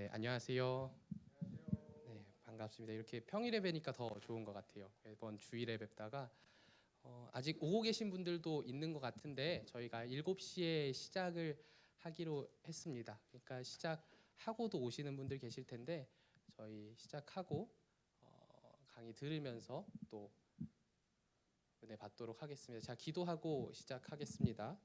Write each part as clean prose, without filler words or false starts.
네, 안녕하세요. 네, 반갑습니다. 이렇게 평일에 뵈니까 더 좋은 것 같아요. 이번 주일에 뵙다가 아직 오고 계신 분들도 있는 것 같은데 저희가 7시에 시작을 하기로 했습니다. 그러니까 시작하고도 오시는 분들 계실 텐데 저희 시작하고 강의 들으면서 또 은혜 받도록 하겠습니다. 자, 기도하고 시작하겠습니다.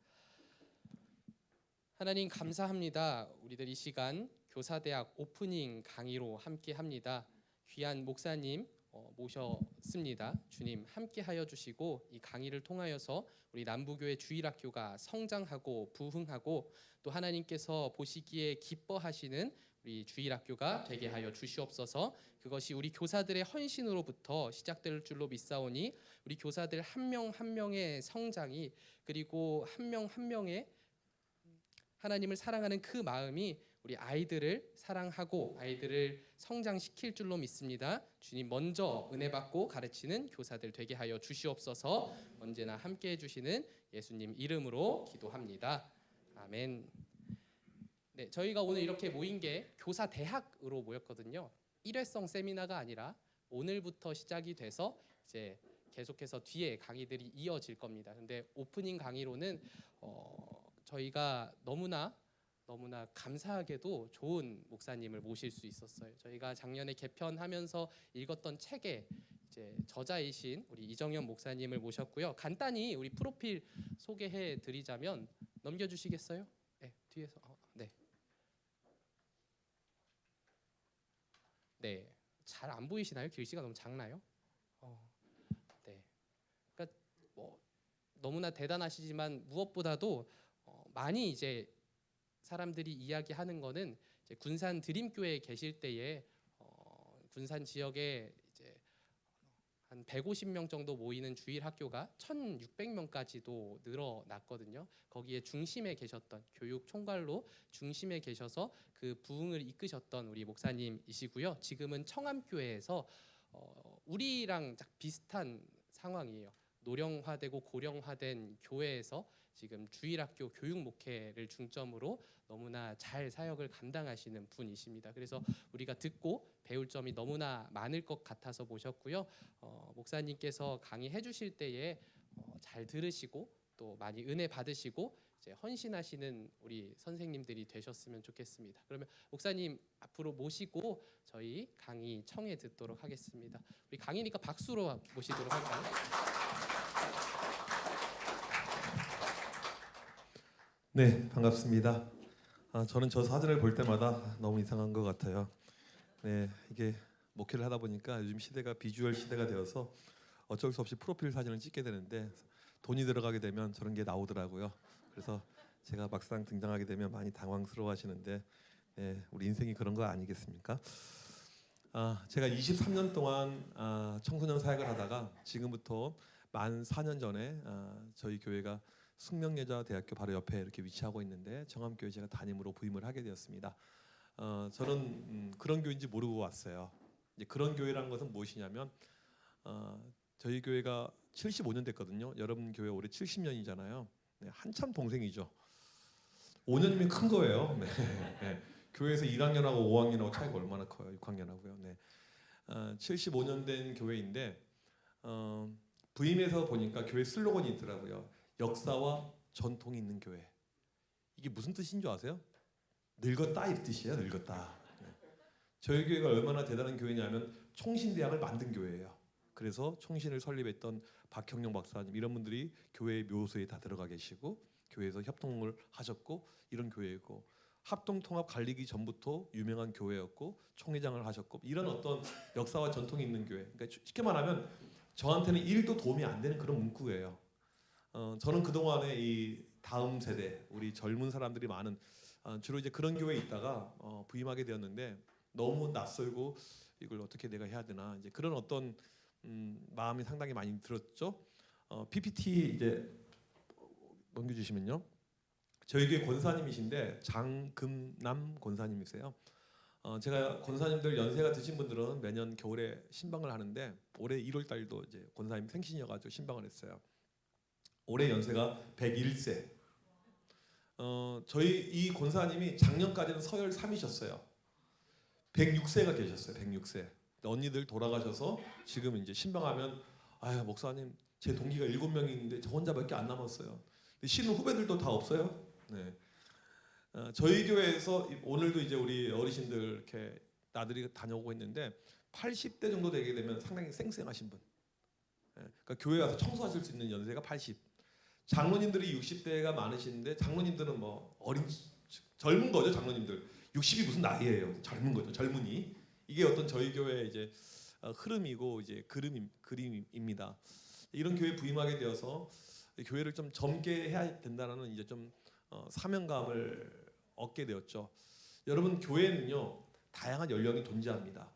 하나님 감사합니다. 우리들 이 시간 교사대학 오프닝 강의로 함께 합니다. 귀한 목사님 모셨습니다. 주님 함께하여 주시고 이 강의를 통하여서 우리 남부교회 주일학교가 성장하고 부흥하고 또 하나님께서 보시기에 기뻐하시는 우리 주일학교가 되게 하여 주시옵소서. 그것이 우리 교사들의 헌신으로부터 시작될 줄로 믿사오니 우리 교사들 한 명 한 명의 성장이 그리고 한 명 한 명의 하나님을 사랑하는 그 마음이 우리 아이들을 사랑하고 아이들을 성장시킬 줄로 믿습니다. 주님 먼저 은혜 받고 가르치는 교사들 되게 하여 주시옵소서. 언제나 함께 해주시는 예수님 이름으로 기도합니다. 아멘. 네, 저희가 오늘 이렇게 모인 게 교사 대학으로 모였거든요. 일회성 세미나가 아니라 오늘부터 시작이 돼서 이제 계속해서 뒤에 강의들이 이어질 겁니다. 근데 오프닝 강의로는 저희가 너무나 감사하게도 좋은 목사님을 모실 수 있었어요. 저희가 작년에 개편하면서 읽었던 책의 이제 저자이신 우리 이정현 목사님을 모셨고요. 간단히 우리 프로필 소개해 드리자면 넘겨주시겠어요? 네, 뒤에서 네, 네, 잘 안 보이시나요? 글씨가 너무 작나요? 네, 그러니까 뭐 너무나 대단하시지만 무엇보다도 많이 이제 사람들이 이야기하는 거는 이제 군산 드림교회에 계실 때에 군산 지역에 이제 한 150명 정도 모이는 주일 학교가 1,600명까지도 늘어났거든요. 거기에 중심에 계셨던 교육 총괄로 중심에 계셔서 그 부흥을 이끄셨던 우리 목사님이시고요. 지금은 청암교회에서 우리랑 딱 비슷한 상황이에요. 노령화되고 고령화된 교회에서 지금 주일학교 교육 목회를 중점으로 너무나 잘 사역을 감당하시는 분이십니다. 그래서 우리가 듣고 배울 점이 너무나 많을 것 같아서 모셨고요. 목사님께서 강의해 주실 때에 잘 들으시고 또 많이 은혜 받으시고 이제 헌신하시는 우리 선생님들이 되셨으면 좋겠습니다. 그러면 목사님 앞으로 모시고 저희 강의 청해 듣도록 하겠습니다. 우리 강의니까 박수로 모시도록 할까요? 네, 반갑습니다. 저는 저 사진을 볼 때마다 너무 이상한 것 같아요. 네, 이게 목회를 하다 보니까 요즘 시대가 비주얼 시대가 되어서 어쩔 수 없이 프로필 사진을 찍게 되는데 돈이 들어가게 되면 저런 게 나오더라고요. 그래서 제가 막상 등장하게 되면 많이 당황스러워하시는데 네, 우리 인생이 그런 거 아니겠습니까? 제가 23년 동안 청소년 사역을 하다가 지금부터 만 4년 전에 저희 교회가 숙명여자대학교 바로 옆에 이렇게 위치하고 있는데 정암교회 제가 담임으로 부임을 하게 되었습니다. 저는 그런 교회인지 모르고 왔어요. 이제 그런 교회라는 것은 무엇이냐면 저희 교회가 75년 됐거든요. 여러분 교회 올해 70년이잖아요. 네, 한참 동생이죠. 5년이면 큰 거예요. 네. 네. 교회에서 1학년하고 5학년하고 차이가 얼마나 커요? 6학년하고요. 네. 75년 된 교회인데 부임해서 보니까 교회 슬로건이 있더라고요. 역사와 전통이 있는 교회. 이게 무슨 뜻인 줄 아세요? 늙었다 이 뜻이에요. 늙었다. 네. 저희 교회가 얼마나 대단한 교회냐면 총신대학을 만든 교회예요. 그래서 총신을 설립했던 박형룡 박사님 이런 분들이 교회 묘소에 다 들어가 계시고 교회에서 협동을 하셨고 이런 교회이고 합동통합 갈리기 전부터 유명한 교회였고 총회장을 하셨고 이런 어떤 역사와 전통이 있는 교회. 그러니까 쉽게 말하면 저한테는 1도 도움이 안 되는 그런 문구예요. 저는 그동안에 이 다음 세대 우리 젊은 사람들이 많은 주로 이제 그런 교회에 있다가 부임하게 되었는데 너무 낯설고 이걸 어떻게 내가 해야 되나 이제 그런 어떤 마음이 상당히 많이 들었죠. PPT 이제 넘겨주시면요. 저희 교회 권사님이신데 장금남 권사님이세요. 제가 권사님들 연세가 드신 분들은 매년 겨울에 신방을 하는데 올해 1월 달도 이제 권사님 생신이어가지고 신방을 했어요. 올해 연세가 101세. 저희 이 권사님이 작년까지는 서열 3이셨어요. 106세가 계셨어요. 106세. 언니들 돌아가셔서 지금 이제 신방하면 아유 목사님 제 동기가 7명이 있는데 저 혼자밖에 안 남았어요. 근데 신은 후배들도 다 없어요. 네. 저희 교회에서 오늘도 이제 우리 어르신들 이렇게 나들이 다녀오고 있는데 80대 정도 되게 되면 상당히 쌩쌩하신 분. 그러니까 교회 와서 청소하실 수 있는 연세가 80. 장로님들이 60대가 많으신데 장로님들은 뭐 젊은 거죠. 장로님들 60이 무슨 나이예요. 젊은 거죠. 젊은이. 이게 어떤 저희 교회의 이제 흐름이고 이제 그림입니다. 이런 교회 부임하게 되어서 교회를 좀 젊게 해야 된다는 이제 좀 사명감을 얻게 되었죠. 여러분 교회는요 다양한 연령이 존재합니다.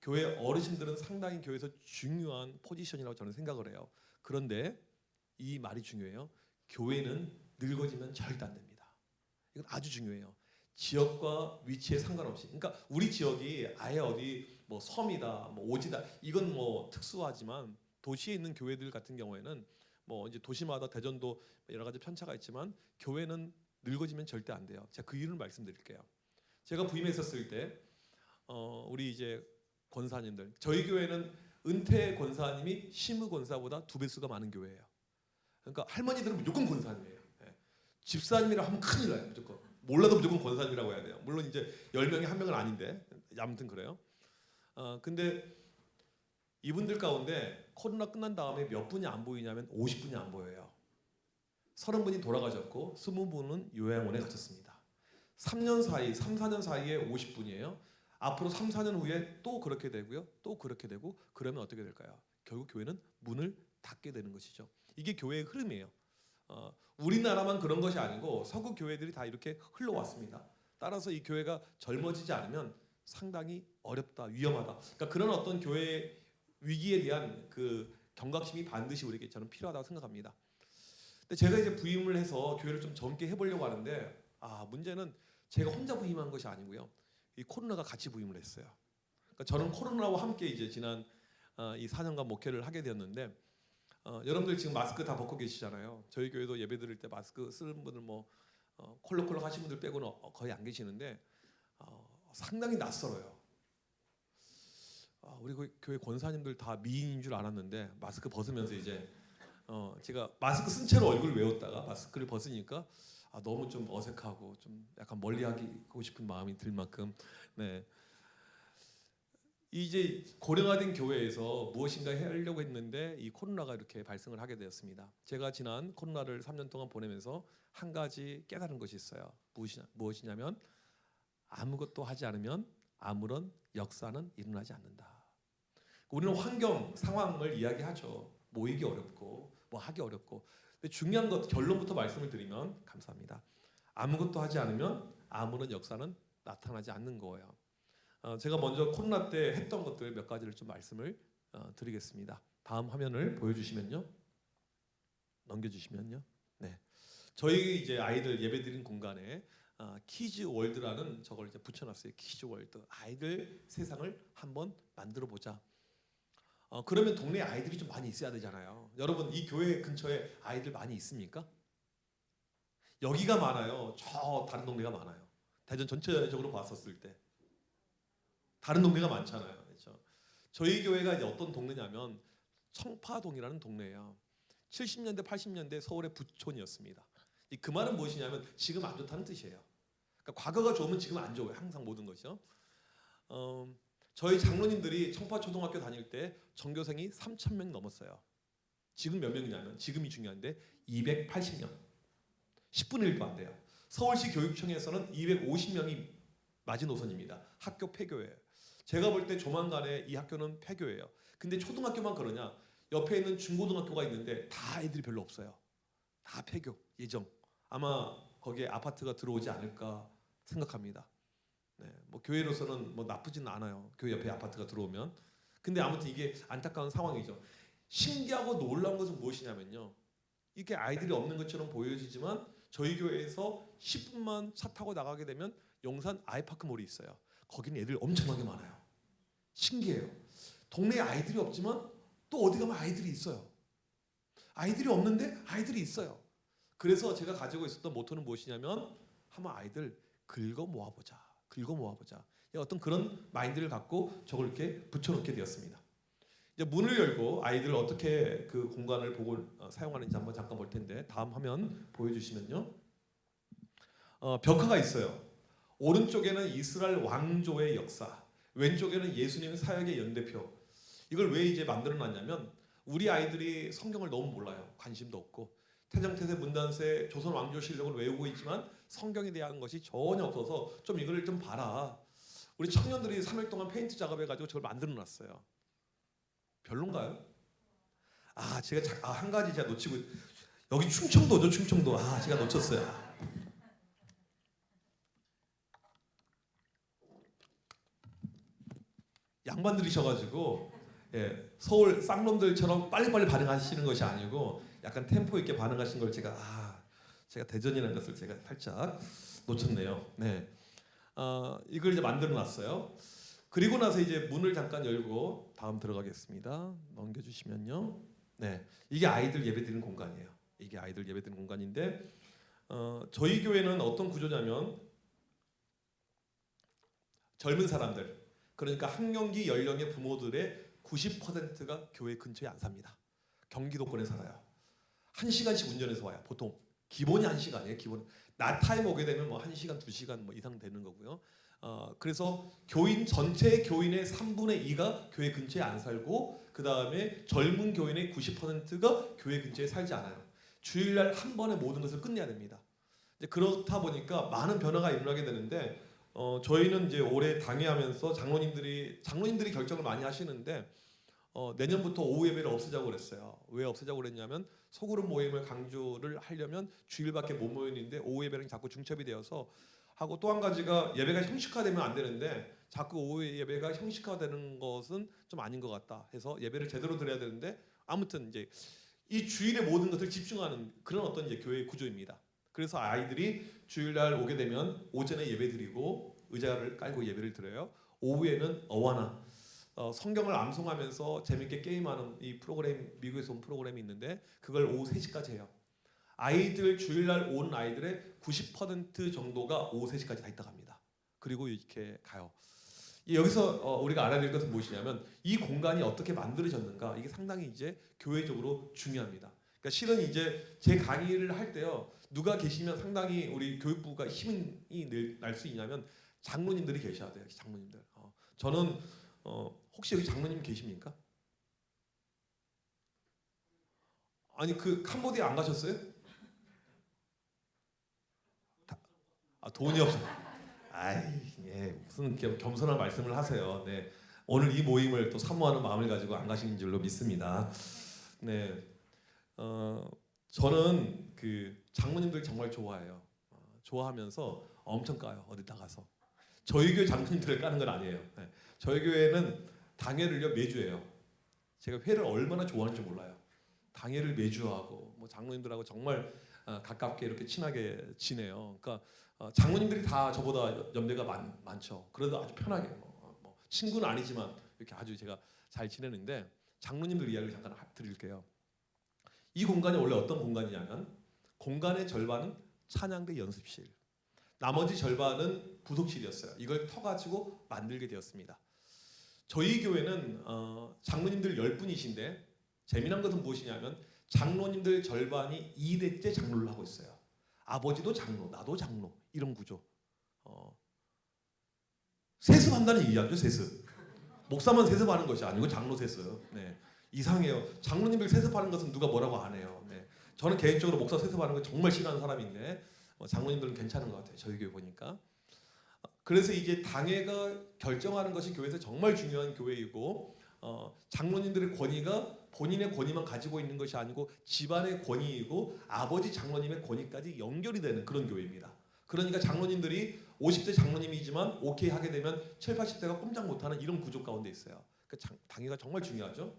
교회 어르신들은 상당히 교회에서 중요한 포지션이라고 저는 생각을 해요. 그런데 이 말이 중요해요. 교회는 늙어지면 절대 안 됩니다. 이건 아주 중요해요. 지역과 위치에 상관없이. 그러니까 우리 지역이 아예 어디 뭐 섬이다, 뭐 오지다 이건 뭐 특수하지만 도시에 있는 교회들 같은 경우에는 뭐 이제 도시마다 대전도 여러 가지 편차가 있지만 교회는 늙어지면 절대 안 돼요. 제가 그 이유를 말씀드릴게요. 제가 부임했었을 때 우리 이제 권사님들 저희 교회는 은퇴 권사님이 심의 권사보다 2배수가 많은 교회예요. 그러니까 할머니들은 무조건 권사님이에요. 예. 집사님이라 하면 큰일 나요. 무조건. 몰라도 무조건 권사님이라고 해야 돼요. 물론 이제 10명이 1명은 아닌데 아무튼 그래요. 근데 이분들 가운데 코로나 끝난 다음에 몇 분이 안 보이냐면 50분이 안 보여요. 30분이 돌아가셨고 20분은 요양원에 갇혔습니다. 3년 사이, 3, 4년 사이에 50분이에요. 앞으로 3, 4년 후에 또 그렇게 되고요. 또 그렇게 되고 그러면 어떻게 될까요? 결국 교회는 문을 닫게 되는 것이죠. 이게 교회의 흐름이에요. 우리나라만 그런 것이 아니고 서구 교회들이 다 이렇게 흘러왔습니다. 따라서 이 교회가 젊어지지 않으면 상당히 어렵다, 위험하다. 그러니까 그런 어떤 교회의 위기에 대한 그 경각심이 반드시 우리에게 저는 필요하다고 생각합니다. 근데 제가 이제 부임을 해서 교회를 좀 젊게 해보려고 하는데 문제는 제가 혼자 부임한 것이 아니고요. 이 코로나가 같이 부임을 했어요. 그러니까 저는 코로나와 함께 이제 지난 이 4년간 목회를 하게 되었는데 여러분들 지금 마스크 다 벗고 계시잖아요. 저희 교회도 예배 드릴 때 마스크 쓰는 분들 뭐 콜록콜록 하신 분들 빼고는 거의 안 계시는데 상당히 낯설어요. 우리 교회 권사님들 다 미인인 줄 알았는데 마스크 벗으면서 이제 제가 마스크 쓴 채로 얼굴을 외웠다가 마스크를 벗으니까 너무 좀 어색하고 좀 약간 멀리하고 싶은 마음이 들 만큼 네. 이제 고령화된 교회에서 무엇인가 하려고 했는데 이 코로나가 이렇게 발생을 하게 되었습니다. 제가 지난 코로나를 3년 동안 보내면서 한 가지 깨달은 것이 있어요. 무엇이냐면 아무것도 하지 않으면 아무런 역사는 일어나지 않는다. 우리는 환경, 상황을 이야기하죠. 모이기 어렵고 뭐 하기 어렵고 근데 중요한 것 결론부터 말씀을 드리면 감사합니다. 아무것도 하지 않으면 아무런 역사는 나타나지 않는 거예요. 제가 먼저 코로나 때 했던 것들 몇 가지를 좀 말씀을 드리겠습니다. 다음 화면을 보여주시면요, 넘겨주시면요. 네, 저희 이제 아이들 예배드린 공간에 키즈 월드라는 저걸 이제 붙여놨어요. 키즈 월드, 아이들 세상을 한번 만들어 보자. 그러면 동네 아이들이 좀 많이 있어야 되잖아요. 여러분 이 교회 근처에 아이들 많이 있습니까? 여기가 많아요. 저 다른 동네가 많아요. 대전 전체적으로 봤었을 때 다른 동네가 많잖아요. 그렇죠? 저희 교회가 이제 어떤 동네냐면 청파동이라는 동네예요. 70년대 80년대 서울의 부촌이었습니다. 그 말은 무엇이냐면 지금 안 좋다는 뜻이에요. 그러니까 과거가 좋으면 지금 안 좋아요. 항상 모든 것이요. 저희 장로님들이 청파초등학교 다닐 때 전교생이 3,000명 넘었어요. 지금 몇 명이냐면 지금이 중요한데 280명. 10분의 1도 안 돼요. 서울시 교육청에서는 250명이 마지노선입니다. 학교 폐교예요. 제가 볼 때 조만간에 이 학교는 폐교예요. 근데 초등학교만 그러냐? 옆에 있는 중고등학교가 있는데 다 애들이 별로 없어요. 다 폐교 예정. 아마 거기에 아파트가 들어오지 않을까 생각합니다. 네, 뭐 교회로서는 뭐 나쁘진 않아요. 교회 옆에 아파트가 들어오면. 근데 아무튼 이게 안타까운 상황이죠. 신기하고 놀라운 것은 무엇이냐면요. 이렇게 아이들이 없는 것처럼 보여지지만 저희 교회에서 10분만 차 타고 나가게 되면 용산 아이파크몰이 있어요. 거기는 애들 엄청나게 많아요. 신기해요. 동네에 아이들이 없지만 또 어디 가면 아이들이 있어요. 아이들이 없는데 아이들이 있어요. 그래서 제가 가지고 있었던 모토는 무엇이냐면 한번 아이들 긁어 모아보자. 긁어 모아보자. 어떤 그런 마인드를 갖고 저걸 이렇게 붙여놓게 되었습니다. 이제 문을 열고 아이들 어떻게 그 공간을 보고 사용하는지 한번 잠깐 볼 텐데 다음 화면 보여주시면요. 벽화가 있어요. 오른쪽에는 이스라엘 왕조의 역사, 왼쪽에는 예수님의 사역의 연대표. 이걸 왜 이제 만들어놨냐면 우리 아이들이 성경을 너무 몰라요. 관심도 없고 태정태세 문단세 조선 왕조실록을 외우고 있지만 성경에 대한 것이 전혀 없어서 좀 이걸 좀 봐라. 우리 청년들이 3일 동안 페인트 작업해가지고 저걸 만들어놨어요. 별론가요? 제가 한 가지 제가 놓치고 여기 충청도죠, 충청도. 제가 놓쳤어요. 양반들이셔가지고 서울 쌍놈들처럼 빨리빨리 반응하시는 것이 아니고 약간 템포 있게 반응하신 걸 제가 대전이라는 것을 제가 살짝 놓쳤네요. 네, 이걸 이제 만들어놨어요. 그리고 나서 이제 문을 잠깐 열고 다음 들어가겠습니다. 넘겨주시면요. 네, 이게 아이들 예배드리는 공간이에요. 이게 아이들 예배드리는 공간인데 저희 교회는 어떤 구조냐면 젊은 사람들, 그러니까 학령기 연령의 부모들의 90%가 교회 근처에 안 삽니다. 경기도권에 살아요. 1시간씩 운전해서 와요. 보통 기본이 1시간이에요. 기본. 낮 타임 오게 되면 뭐 1시간, 2시간 뭐 이상 되는 거고요. 그래서 교인 전체 교인의 3분의 2가 교회 근처에 안 살고 그 다음에 젊은 교인의 90%가 교회 근처에 살지 않아요. 주일날 한 번에 모든 것을 끝내야 됩니다. 이제 그렇다 보니까 많은 변화가 일어나게 되는데 저희는 이제 올해 당회하면서 장로님들이 결정을 많이 하시는데 내년부터 오후 예배를 없애자고 그랬어요. 왜 없애자고 그랬냐면 소그룹 모임을 강조를 하려면 주일밖에 못 모이는데 오후 예배랑 자꾸 중첩이 되어서 하고 또 한 가지가 예배가 형식화되면 안 되는데 자꾸 오후 예배가 형식화되는 것은 좀 아닌 것 같다 해서 예배를 제대로 드려야 되는데 아무튼 이제 이 주일의 모든 것을 집중하는 그런 어떤 이제 교회 구조입니다. 그래서 아이들이 주일날 오게 되면 오전에 예배드리고 의자를 깔고 예배를 드려요. 오후에는 어와나 성경을 암송하면서 재밌게 게임하는 이 프로그램, 미국에서 온 프로그램이 있는데 그걸 오후 3시까지 해요. 아이들 주일날 온 아이들의 90% 정도가 오후 3시까지 다 있다 갑니다. 그리고 이렇게 가요. 여기서 우리가 알아야 될 것은 무엇이냐면 이 공간이 어떻게 만들어졌는가, 이게 상당히 이제 교회적으로 중요합니다. 그러니까 실은 이제 제 강의를 할 때요, 누가 계시면 상당히 우리 교육부가 힘이 날 수 있냐면 장로님들이 계셔야 돼요. 장로님들. 저는 혹시 여기 장로님 계십니까? 아니 그 캄보디아 안 가셨어요? 돈이 없어. 무슨 겸손한 말씀을 하세요. 네, 오늘 이 모임을 또 사모하는 마음을 가지고 안 가시는 줄로 믿습니다. 네, 저는 그 장로님들 정말 좋아해요. 좋아하면서 엄청 까요. 어디 나가서. 저희 교회 장로님들을 까는 건 아니에요. 네, 저희 교회는 당회를요 매주 해요. 제가 회를 얼마나 좋아하는지 몰라요. 당회를 매주 하고 뭐 장로님들하고 정말 가깝게 이렇게 친하게 지내요. 그러니까 장로님들이 다 저보다 연배가 많죠. 그래도 아주 편하게 뭐 친구는 아니지만 이렇게 아주 제가 잘 지내는데 장로님들 이야기를 잠깐 드릴게요. 이 공간이 원래 어떤 공간이냐면 공간의 절반은 찬양대 연습실, 나머지 절반은 부속실이었어요. 이걸 터가지고 만들게 되었습니다. 저희 교회는 장로님들 10분이신데 재미난 것은 무엇이냐면 장로님들 절반이 2대째 장로를 하고 있어요. 아버지도 장로, 나도 장로, 이런 구조. 세습한다는 이야기죠. 세습. 목사만 세습하는 것이 아니고 장로 세습. 네, 이상해요. 장로님들 세습하는 것은 누가 뭐라고 안 해요. 네, 저는 개인적으로 목사 세습하는 거 정말 싫어하는 사람인데 장로님들은 괜찮은 것 같아요. 저희 교회 보니까. 그래서 이제 당회가 결정하는 것이 교회에서 정말 중요한 교회이고 장로님들의 권위가 본인의 권위만 가지고 있는 것이 아니고 집안의 권위이고 아버지 장로님의 권위까지 연결이 되는 그런 교회입니다. 그러니까 장로님들이 50대 장로님이지만 오케이 하게 되면 7, 80대가 꼼짝 못하는 이런 구조 가운데 있어요. 그러니까 당회가 정말 중요하죠.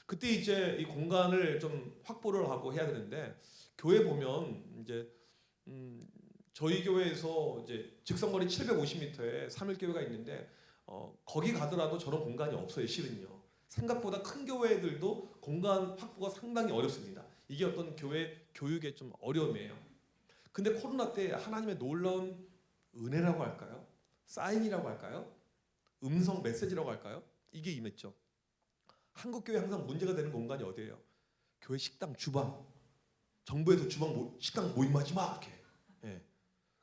그때 이제 이 공간을 좀 확보를 하고 해야 되는데 교회 보면 이제 저희 교회에서 이제 직선거리 750m에 3일교회가 있는데 거기 가더라도 저런 공간이 없어요. 실은요. 생각보다 큰 교회들도 공간 확보가 상당히 어렵습니다. 이게 어떤 교회 교육의 좀 어려움이에요. 근데 코로나 때 하나님의 놀라운 은혜라고 할까요? 사인이라고 할까요? 음성 메시지라고 할까요? 이게 임했죠. 한국 교회 항상 문제가 되는 공간이 어디예요? 교회 식당 주방. 정부에서 식당 모임하지 마 이렇게. 예.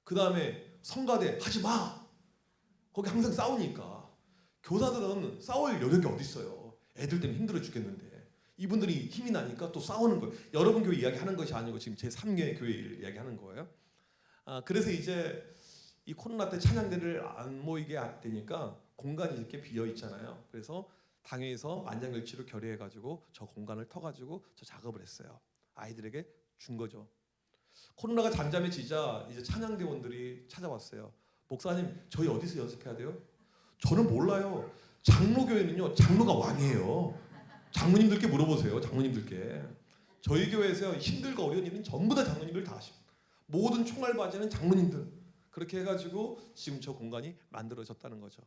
그 다음에 성가대 하지 마. 거기 항상 싸우니까 교사들은 싸울 여력이 어디 있어요? 애들 때문에 힘들어 죽겠는데 이분들이 힘이 나니까 또 싸우는 거예요. 여러분 교회 이야기하는 것이 아니고 지금 제 3의 교회를 이야기하는 거예요. 그래서 이제 이 코로나 때 찬양대를 안 모이게 되니까 공간이 이렇게 비어 있잖아요. 그래서 당회에서 만장일치로 결의해가지고 저 공간을 터가지고 저 작업을 했어요. 아이들에게 준 거죠. 코로나가 잠잠해지자 이제 찬양대원들이 찾아왔어요. 목사님, 저희 어디서 연습해야 돼요? 저는 몰라요. 장로교회는요, 장로가 왕이에요. 장로님들께 물어보세요. 장로님들께. 저희 교회에서 힘들고 어려운 일은 전부 다 장로님들 다 하십니다. 모든 총알바지는 장로님들. 그렇게 해가지고 지금 저 공간이 만들어졌다는 거죠.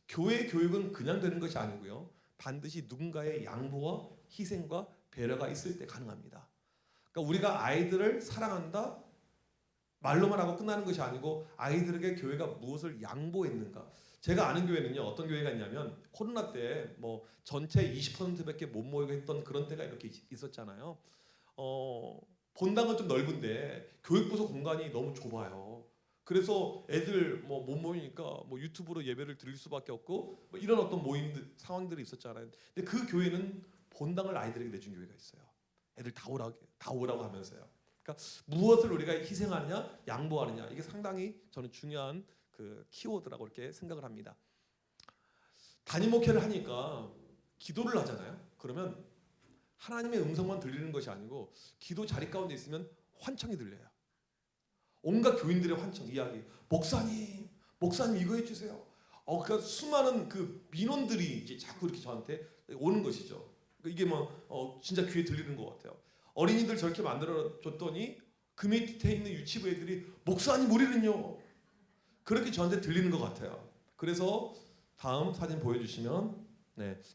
교회 교육은 그냥 되는 것이 아니고요. 반드시 누군가의 양보와 희생과 배려가 있을 때 가능합니다. 그러니까 우리가 아이들을 사랑한다 말로만 하고 끝나는 것이 아니고 아이들에게 교회가 무엇을 양보했는가. 제가 아는 교회는요, 어떤 교회가 있냐면 코로나 때 뭐 전체 20%밖에 못 모이고 했던 그런 때가 이렇게 있었잖아요. 본당은 좀 넓은데 교육부서 공간이 너무 좁아요. 그래서 애들 뭐 못 모이니까 뭐 유튜브로 예배를 드릴 수밖에 없고 뭐 이런 어떤 모임들 상황들이 있었잖아요. 근데 그 교회는 본당을 아이들에게 내준 교회가 있어요. 애들 다 오라고 하면서요. 그러니까 무엇을 우리가 희생하느냐, 양보하느냐, 이게 상당히 저는 중요한 그 키워드라고 이렇게 생각을 합니다. 단임 목회를 하니까 기도를 하잖아요. 그러면 하나님의 음성만 들리는 것이 아니고 기도 자리 가운데 있으면 환청이 들려요. 온갖 교인들의 환청 이야기. 목사님 이거 해주세요. 그러니까 수많은 그 민원들이 이제 자꾸 이렇게 저한테 오는 것이죠. 이게 뭐 진짜 귀에 들리는 것 같아요. 어린이들 저렇게 만들어 줬더니 그 밑에 있는 유치부 애들이 목사님 우리는요. 그렇게 저한테 들리는 것 같아요. 그래서 다음 사진 보여주시면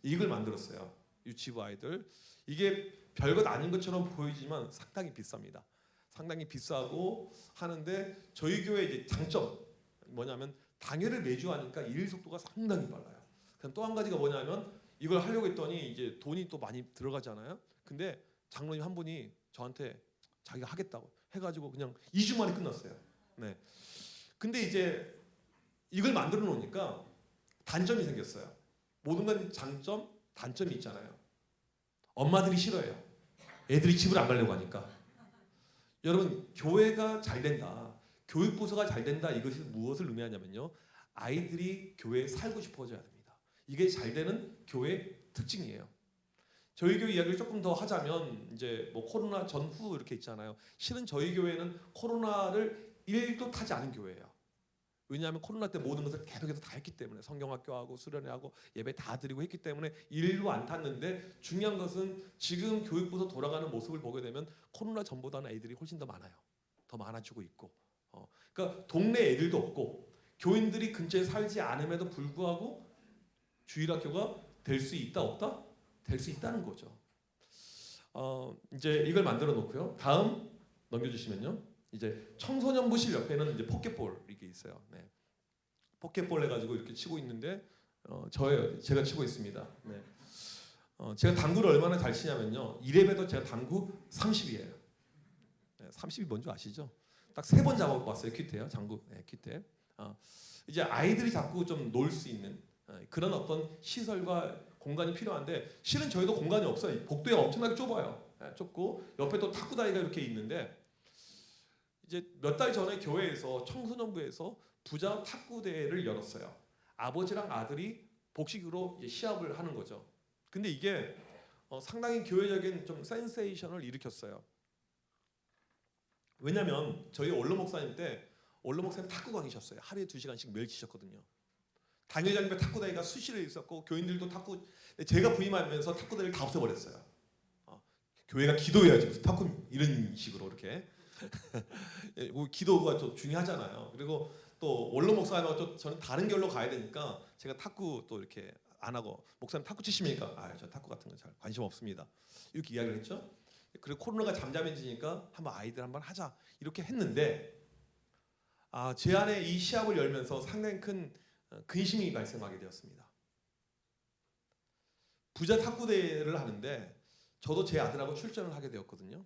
이걸 만들었어요. 유치부 아이들. 이게 별것 아닌 것처럼 보이지만 상당히 비쌉니다. 상당히 비싸고 하는데 저희 교회 이제 장점 뭐냐면 당회를 매주 하니까 일 속도가 상당히 빨라요. 그럼 또 한 가지가 뭐냐면 이걸 하려고 했더니 이제 돈이 또 많이 들어가잖아요. 근데 장로님 한 분이 저한테 자기가 하겠다고 해가지고 그냥 2주 만에 끝났어요. 네. 근데 이제 이걸 만들어 놓으니까 단점이 생겼어요. 모든 건 장점, 단점이 있잖아요. 엄마들이 싫어해요. 애들이 집을 안 가려고 하니까. 여러분, 교회가 잘 된다, 교육부서가 잘 된다, 이것이 무엇을 의미하냐면요, 아이들이 교회에 살고 싶어져야 됩니다. 이게 잘 되는 교회 특징이에요. 저희 교회 이야기를 조금 더 하자면 이제 뭐 코로나 전후 이렇게 있잖아요. 실은 저희 교회는 코로나를 1도 타지 않은 교회예요. 왜냐하면 코로나 때 모든 것을 계속해서 다 했기 때문에 성경학교하고 수련회하고 예배 다 드리고 했기 때문에 1도 안 탔는데 중요한 것은 지금 교육부서 돌아가는 모습을 보게 되면 코로나 전보다는 애들이 훨씬 더 많아요. 더 많아지고 있고 그러니까 동네 애들도 없고 교인들이 근처에 살지 않음에도 불구하고 주일학교가 될 수 있다 없다? 될 수 있다는 거죠. 이제 이걸 만들어 놓고요. 다음 넘겨주시면요. 이제 청소년부실 옆에는 이제 포켓볼 이게 있어요. 네. 포켓볼 해가지고 이렇게 치고 있는데 제가 치고 있습니다. 네. 제가 당구를 얼마나 잘 치냐면요. 1렙에도 제가 당구 30이에요. 네, 30이 뭔지 아시죠? 딱 3번 잡아봤어요. 퀴트요. 당구 퀴트. 이제 아이들이 자꾸 좀 놀 수 있는 그런 어떤 시설과 공간이 필요한데 실은 저희도 공간이 없어요. 복도가 엄청나게 좁아요. 좁고 옆에 또 탁구다이가 이렇게 있는데 이제 몇 달 전에 교회에서 청소년부에서 부자 탁구 대회를 열었어요. 아버지랑 아들이 복식으로 시합을 하는 거죠. 근데 이게 상당히 교회적인 좀 센세이션을 일으켰어요. 왜냐면 저희 원로 목사님 때 원로 목사님 탁구 강의셨어요. 하루에 2시간씩 매일 치셨거든요. 당회장님의 탁구 대회가 수시로 있었고 교인들도 탁구 제가 부임하면서 탁구 대회를 다 없애버렸어요. 교회가 기도해야지 탁구 이런 식으로 이렇게 기도가 좀 중요하잖아요. 그리고 또 원로 목사님하고 저는 다른 결로 가야 되니까 제가 탁구 또 이렇게 안 하고 목사님 탁구 치십니까? 저 탁구 같은 거 잘 관심 없습니다. 이렇게 이야기를 했죠. 그리고 코로나가 잠잠해지니까 한번 아이들 한번 하자 이렇게 했는데 제 안에 이 시합을 열면서 상당히 큰 근심이 발생하게 되었습니다. 부자 탁구 대회를 하는데 저도 제 아들하고 출전을 하게 되었거든요.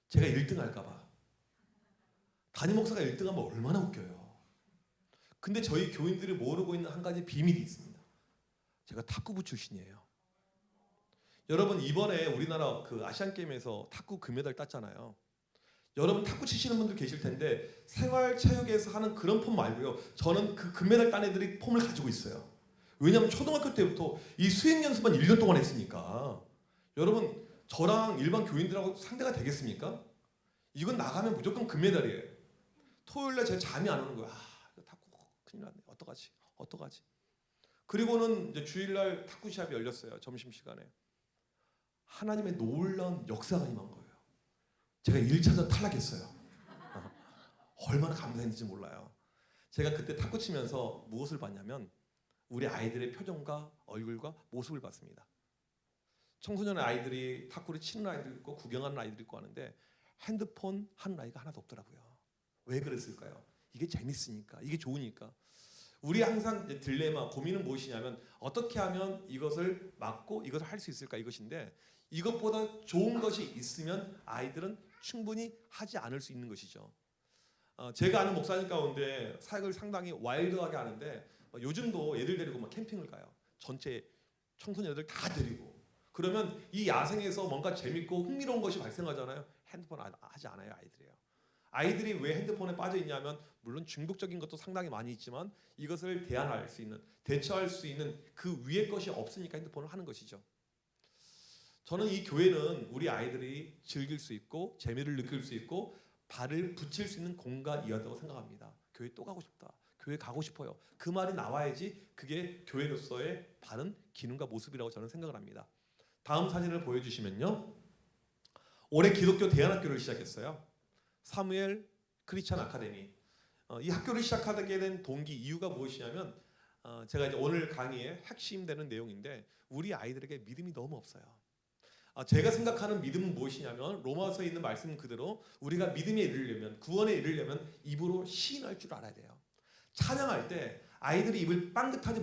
제가 1등 할까 봐. 담임 목사가 1등하면 얼마나 웃겨요. 근데 저희 교인들이 모르고 있는 한 가지 비밀이 있습니다. 제가 탁구부 출신이에요. 여러분 이번에 우리나라 그 아시안 게임에서 탁구 금메달 땄잖아요. 여러분 탁구 치시는 분들 계실 텐데 생활체육에서 하는 그런 폼 말고요. 저는 그 금메달 딴 애들이 폼을 가지고 있어요. 왜냐하면 초등학교 때부터 이 수행 연습만 1년 동안 했으니까. 여러분 저랑 일반 교인들하고 상대가 되겠습니까? 이건 나가면 무조건 금메달이에요. 토요일날 제가 잠이 안 오는 거야. 이거 탁구 큰일 났네. 어떡하지? 그리고는 이제 주일날 탁구 시합이 열렸어요. 점심시간에. 하나님의 놀라운 역사가 임한 거예요. 제가 1차전 탈락했어요. 얼마나 감사했는지 몰라요. 제가 그때 탁구 치면서 무엇을 봤냐면 우리 아이들의 표정과 얼굴과 모습을 봤습니다. 청소년 아이들이 탁구를 치는 아이들 있고 구경하는 아이들 있고 하는데 핸드폰 하는 아이가 하나도 없더라고요. 왜 그랬을까요? 이게 재밌으니까, 이게 좋으니까. 우리 항상 딜레마, 고민은 무엇이냐면 어떻게 하면 이것을 막고 이것을 할 수 있을까 이것인데 이것보다 좋은 것이 있으면 아이들은 충분히 하지 않을 수 있는 것이죠. 제가 아는 목사님 가운데 사역을 상당히 와일드하게 하는데 요즘도 애들 데리고 막 캠핑을 가요. 전체 청소년들 다 데리고. 그러면 이 야생에서 뭔가 재밌고 흥미로운 것이 발생하잖아요. 핸드폰 하지 않아요, 아이들이요. 아이들이 왜 핸드폰에 빠져 있냐면 물론 중독적인 것도 상당히 많이 있지만 이것을 대안할 수 있는, 대처할 수 있는 그 위의 것이 없으니까 핸드폰을 하는 것이죠. 저는 이 교회는 우리 아이들이 즐길 수 있고 재미를 느낄 수 있고 발을 붙일 수 있는 공간이었다고 생각합니다. 교회 또 가고 싶다. 교회 가고 싶어요. 그 말이 나와야지 그게 교회로서의 바른 기능과 모습이라고 저는 생각을 합니다. 다음 사진을 보여주시면요. 올해 기독교 대안학교를 시작했어요. 사무엘 크리스찬 아카데미. 이 학교를 시작하게 된 동기 이유가 무엇이냐면 제가 이제 오늘 강의의 핵심되는 내용인데 우리 아이들에게 믿음이 너무 없어요. 제가 생각하는 믿음은 무엇이냐면 로마서에 있는 말씀 그대로 우리가 믿음에 이르려면 구원에 이르려면 입으로 시인할 줄 알아야 돼요. 찬양할 때 아이들이 입을 빵긋하지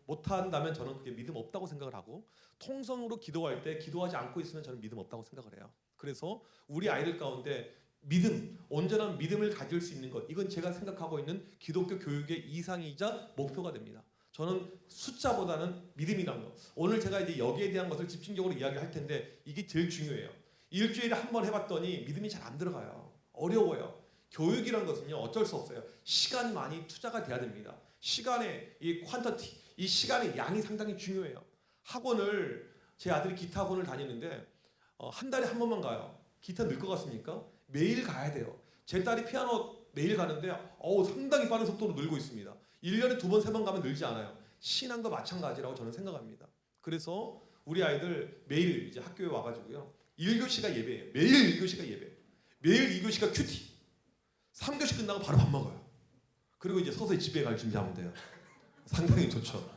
못한다면 저는 그게 믿음 없다고 생각을 하고 통성으로 기도할 때 기도하지 않고 있으면 저는 믿음 없다고 생각을 해요. 그래서 우리 아이들 가운데 믿음, 온전한 믿음을 가질 수 있는 것 이건 제가 생각하고 있는 기독교 교육의 이상이자 목표가 됩니다. 저는 숫자보다는 믿음이란 것. 오늘 제가 이제 여기에 대한 것을 집중적으로 이야기할 텐데 이게 제일 중요해요. 일주일에 한 번 해봤더니 믿음이 잘 안 들어가요. 어려워요. 교육이란 것은요 어쩔 수 없어요. 시간이 많이 투자가 돼야 됩니다. 시간의 이 퀀터티, 이 시간의 양이 상당히 중요해요. 학원을 제 아들이 기타 학원을 다니는데 한 달에 한 번만 가요. 기타 늘 것 같습니까? 매일 가야 돼요. 제 딸이 피아노 매일 가는데 상당히 빠른 속도로 늘고 있습니다. 1년에 2번, 3번 가면 늘지 않아요. 신앙도 마찬가지라고 저는 생각합니다. 그래서 우리 아이들 매일 이제 학교에 와가지고요. 1교시가 예배예요. 매일 1교시가 예배. 매일 2교시가 큐티. 3교시 끝나고 바로 밥 먹어요. 그리고 이제 서서히 집에 갈 준비하면 돼요. 상당히 좋죠.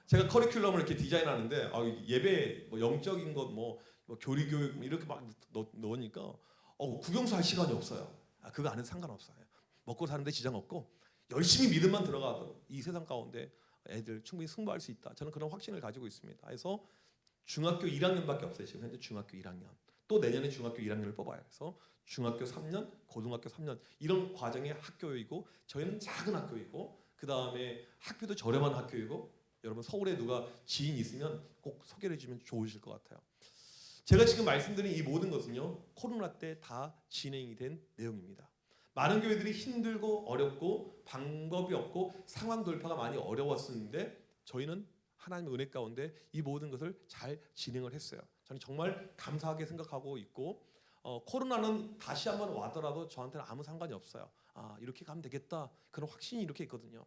제가 커리큘럼을 이렇게 디자인하는데 예배 뭐 영적인 것 교리 교육 이렇게 막 넣으니까 국영수 할 시간이 없어요. 그거 안 해도 상관없어요. 먹고 사는데 지장 없고 열심히 믿음만 들어가도 이 세상 가운데 애들 충분히 승부할 수 있다. 저는 그런 확신을 가지고 있습니다. 그래서 중학교 1학년밖에 없어요. 지금 현재 중학교 1학년. 또 내년에 중학교 1학년을 뽑아요. 그래서 중학교 3년, 고등학교 3년 이런 과정의 학교이고 저희는 작은 학교이고 그 다음에 학비도 저렴한 학교이고 여러분 서울에 누가 지인 있으면 꼭 소개를 해주면 좋으실 것 같아요. 제가 지금 말씀드린 이 모든 것은요 코로나 때 다 진행이 된 내용입니다. 많은 교회들이 힘들고 어렵고 방법이 없고 상황 돌파가 많이 어려웠었는데 저희는 하나님의 은혜 가운데 이 모든 것을 잘 진행을 했어요. 저는 정말 감사하게 생각하고 있고 코로나는 다시 한번 와더라도 저한테는 아무 상관이 없어요. 이렇게 가면 되겠다 그런 확신이 이렇게 있거든요.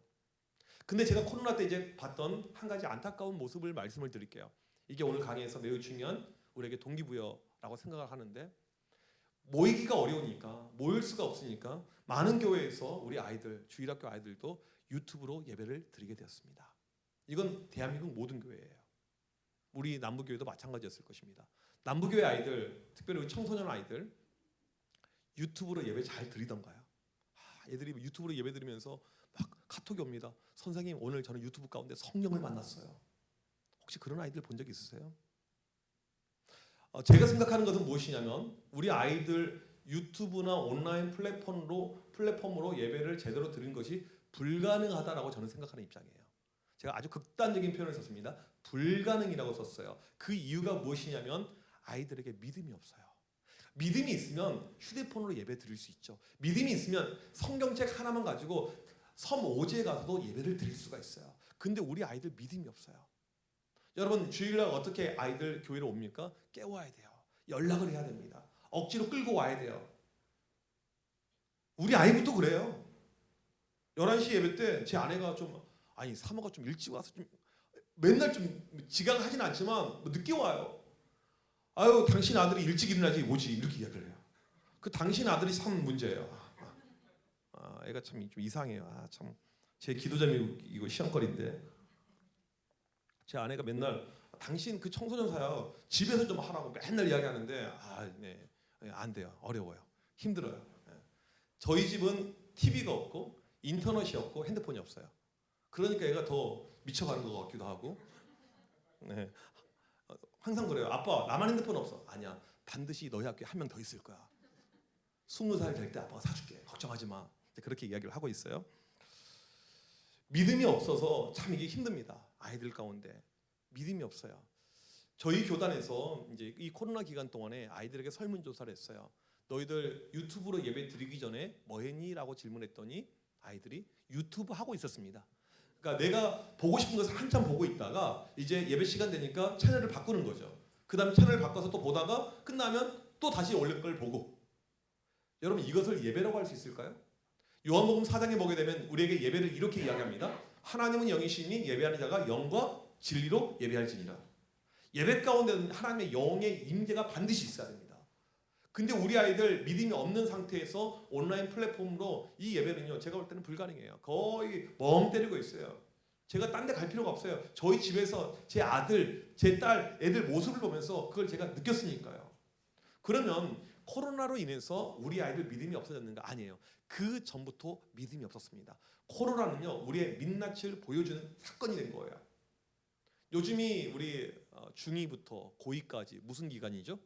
근데 제가 코로나 때 이제 봤던 한 가지 안타까운 모습을 말씀을 드릴게요. 이게 오늘 강의에서 매우 중요한 우리에게 동기부여라고 생각을 하는데 모이기가 어려우니까 모일 수가 없으니까 많은 교회에서 우리 아이들 주일학교 아이들도 유튜브로 예배를 드리게 되었습니다. 이건 대한민국 모든 교회예요. 우리 남부교회도 마찬가지였을 것입니다. 남부교회 아이들 특별히 우리 청소년 아이들 유튜브로 예배 잘 드리던가요? 애들이 유튜브로 예배 드리면서 막 카톡이 옵니다. 선생님, 오늘 저는 유튜브 가운데 성령을 만났어요. 혹시 그런 아이들 본 적 있으세요? 제가 생각하는 것은 무엇이냐면 우리 아이들 유튜브나 온라인 플랫폼으로 예배를 제대로 드리는 것이 불가능하다라고 저는 생각하는 입장이에요. 제가 아주 극단적인 표현을 썼습니다. 불가능이라고 썼어요. 그 이유가 무엇이냐면 아이들에게 믿음이 없어요. 믿음이 있으면 휴대폰으로 예배 드릴 수 있죠. 믿음이 있으면 성경책 하나만 가지고 섬 오지에 가서도 예배를 드릴 수가 있어요. 근데 우리 아이들 믿음이 없어요. 여러분, 주일날 어떻게 아이들 교회로 옵니까? 깨워야 돼요. 연락을 해야 됩니다. 억지로 끌고 와야 돼요. 우리 아이부터 그래요. 11시 예배 때 제 아내가 사모가 좀 일찍 와서 좀 맨날 좀 지각하진 않지만 늦게 와요. 아유, 당신 아들이 일찍 일어나지 뭐지, 이렇게 이야기를 해요. 그 당신 아들이 참 문제예요. 애가 참 좀 이상해요. 참 제 기도자이고 시험거리인데 제 아내가 맨날 당신 그 청소년 사역 집에서 좀 하라고 맨날 이야기하는데 네, 안 돼요. 어려워요. 힘들어요. 저희 집은 TV가 없고 인터넷이 없고 핸드폰이 없어요. 그러니까 애가 더 미쳐가는 것 같기도 하고. 네. 항상 그래요. 아빠, 나만 핸드폰 없어. 아니야. 반드시 너희 학교에 한 명 더 있을 거야. 20살 될 때 아빠가 사줄게. 걱정하지 마. 그렇게 이야기를 하고 있어요. 믿음이 없어서 참 이게 힘듭니다. 아이들 가운데 믿음이 없어요. 저희 교단에서 이제 이 코로나 기간 동안에 아이들에게 설문조사를 했어요. 너희들 유튜브로 예배 드리기 전에 뭐 했니? 라고 질문했더니 아이들이 유튜브 하고 있었습니다. 그러니까 내가 보고 싶은 것을 한참 보고 있다가 이제 예배 시간 되니까 채널을 바꾸는 거죠. 그 다음 채널을 바꿔서 또 보다가 끝나면 또 다시 원래 걸 보고. 여러분, 이것을 예배라고 할 수 있을까요? 요한복음 4장에 보게 되면 우리에게 예배를 이렇게 이야기합니다. 하나님은 영이시니 예배하는 자가 영과 진리로 예배할지니라. 예배 가운데는 하나님의 영의 임재가 반드시 있어야 됩니다. 근데 우리 아이들 믿음이 없는 상태에서 온라인 플랫폼으로 이 예배는요, 제가 볼 때는 불가능해요. 거의 멍 때리고 있어요. 제가 딴 데 갈 필요가 없어요. 저희 집에서 제 아들, 제 딸, 애들 모습을 보면서 그걸 제가 느꼈으니까요. 그러면 코로나로 인해서 우리 아이들 믿음이 없어졌는가? 아니에요. 그 전부터 믿음이 없었습니다. 코로나는요, 우리의 민낯을 보여주는 사건이 된 거예요. 요즘이 우리 중2부터 고2까지 무슨 기간이죠?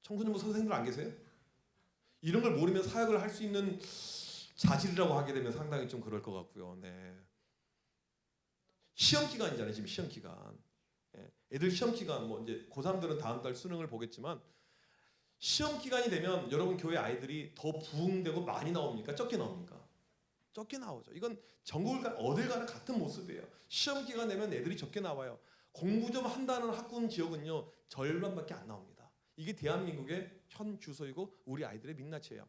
청소년부 선생님들 안 계세요? 이런 걸 모르면 사역을 할 수 있는 자질이라고 하게 되면 상당히 좀 그럴 것 같고요. 네. 시험 기간이잖아요. 지금 시험 기간. 애들 시험 기간, 뭐 이제 고3들은 다음 달 수능을 보겠지만 시험 기간이 되면 여러분 교회 아이들이 더 부흥되고 많이 나옵니까? 적게 나옵니까? 적게 나오죠. 이건 전국을 어딜 가나 같은 모습이에요. 시험 기간 되면 애들이 적게 나와요. 공부 좀 한다는 학군 지역은요, 절반밖에 안 나옵니다. 이게 대한민국의 현 주소이고 우리 아이들의 민낯이에요.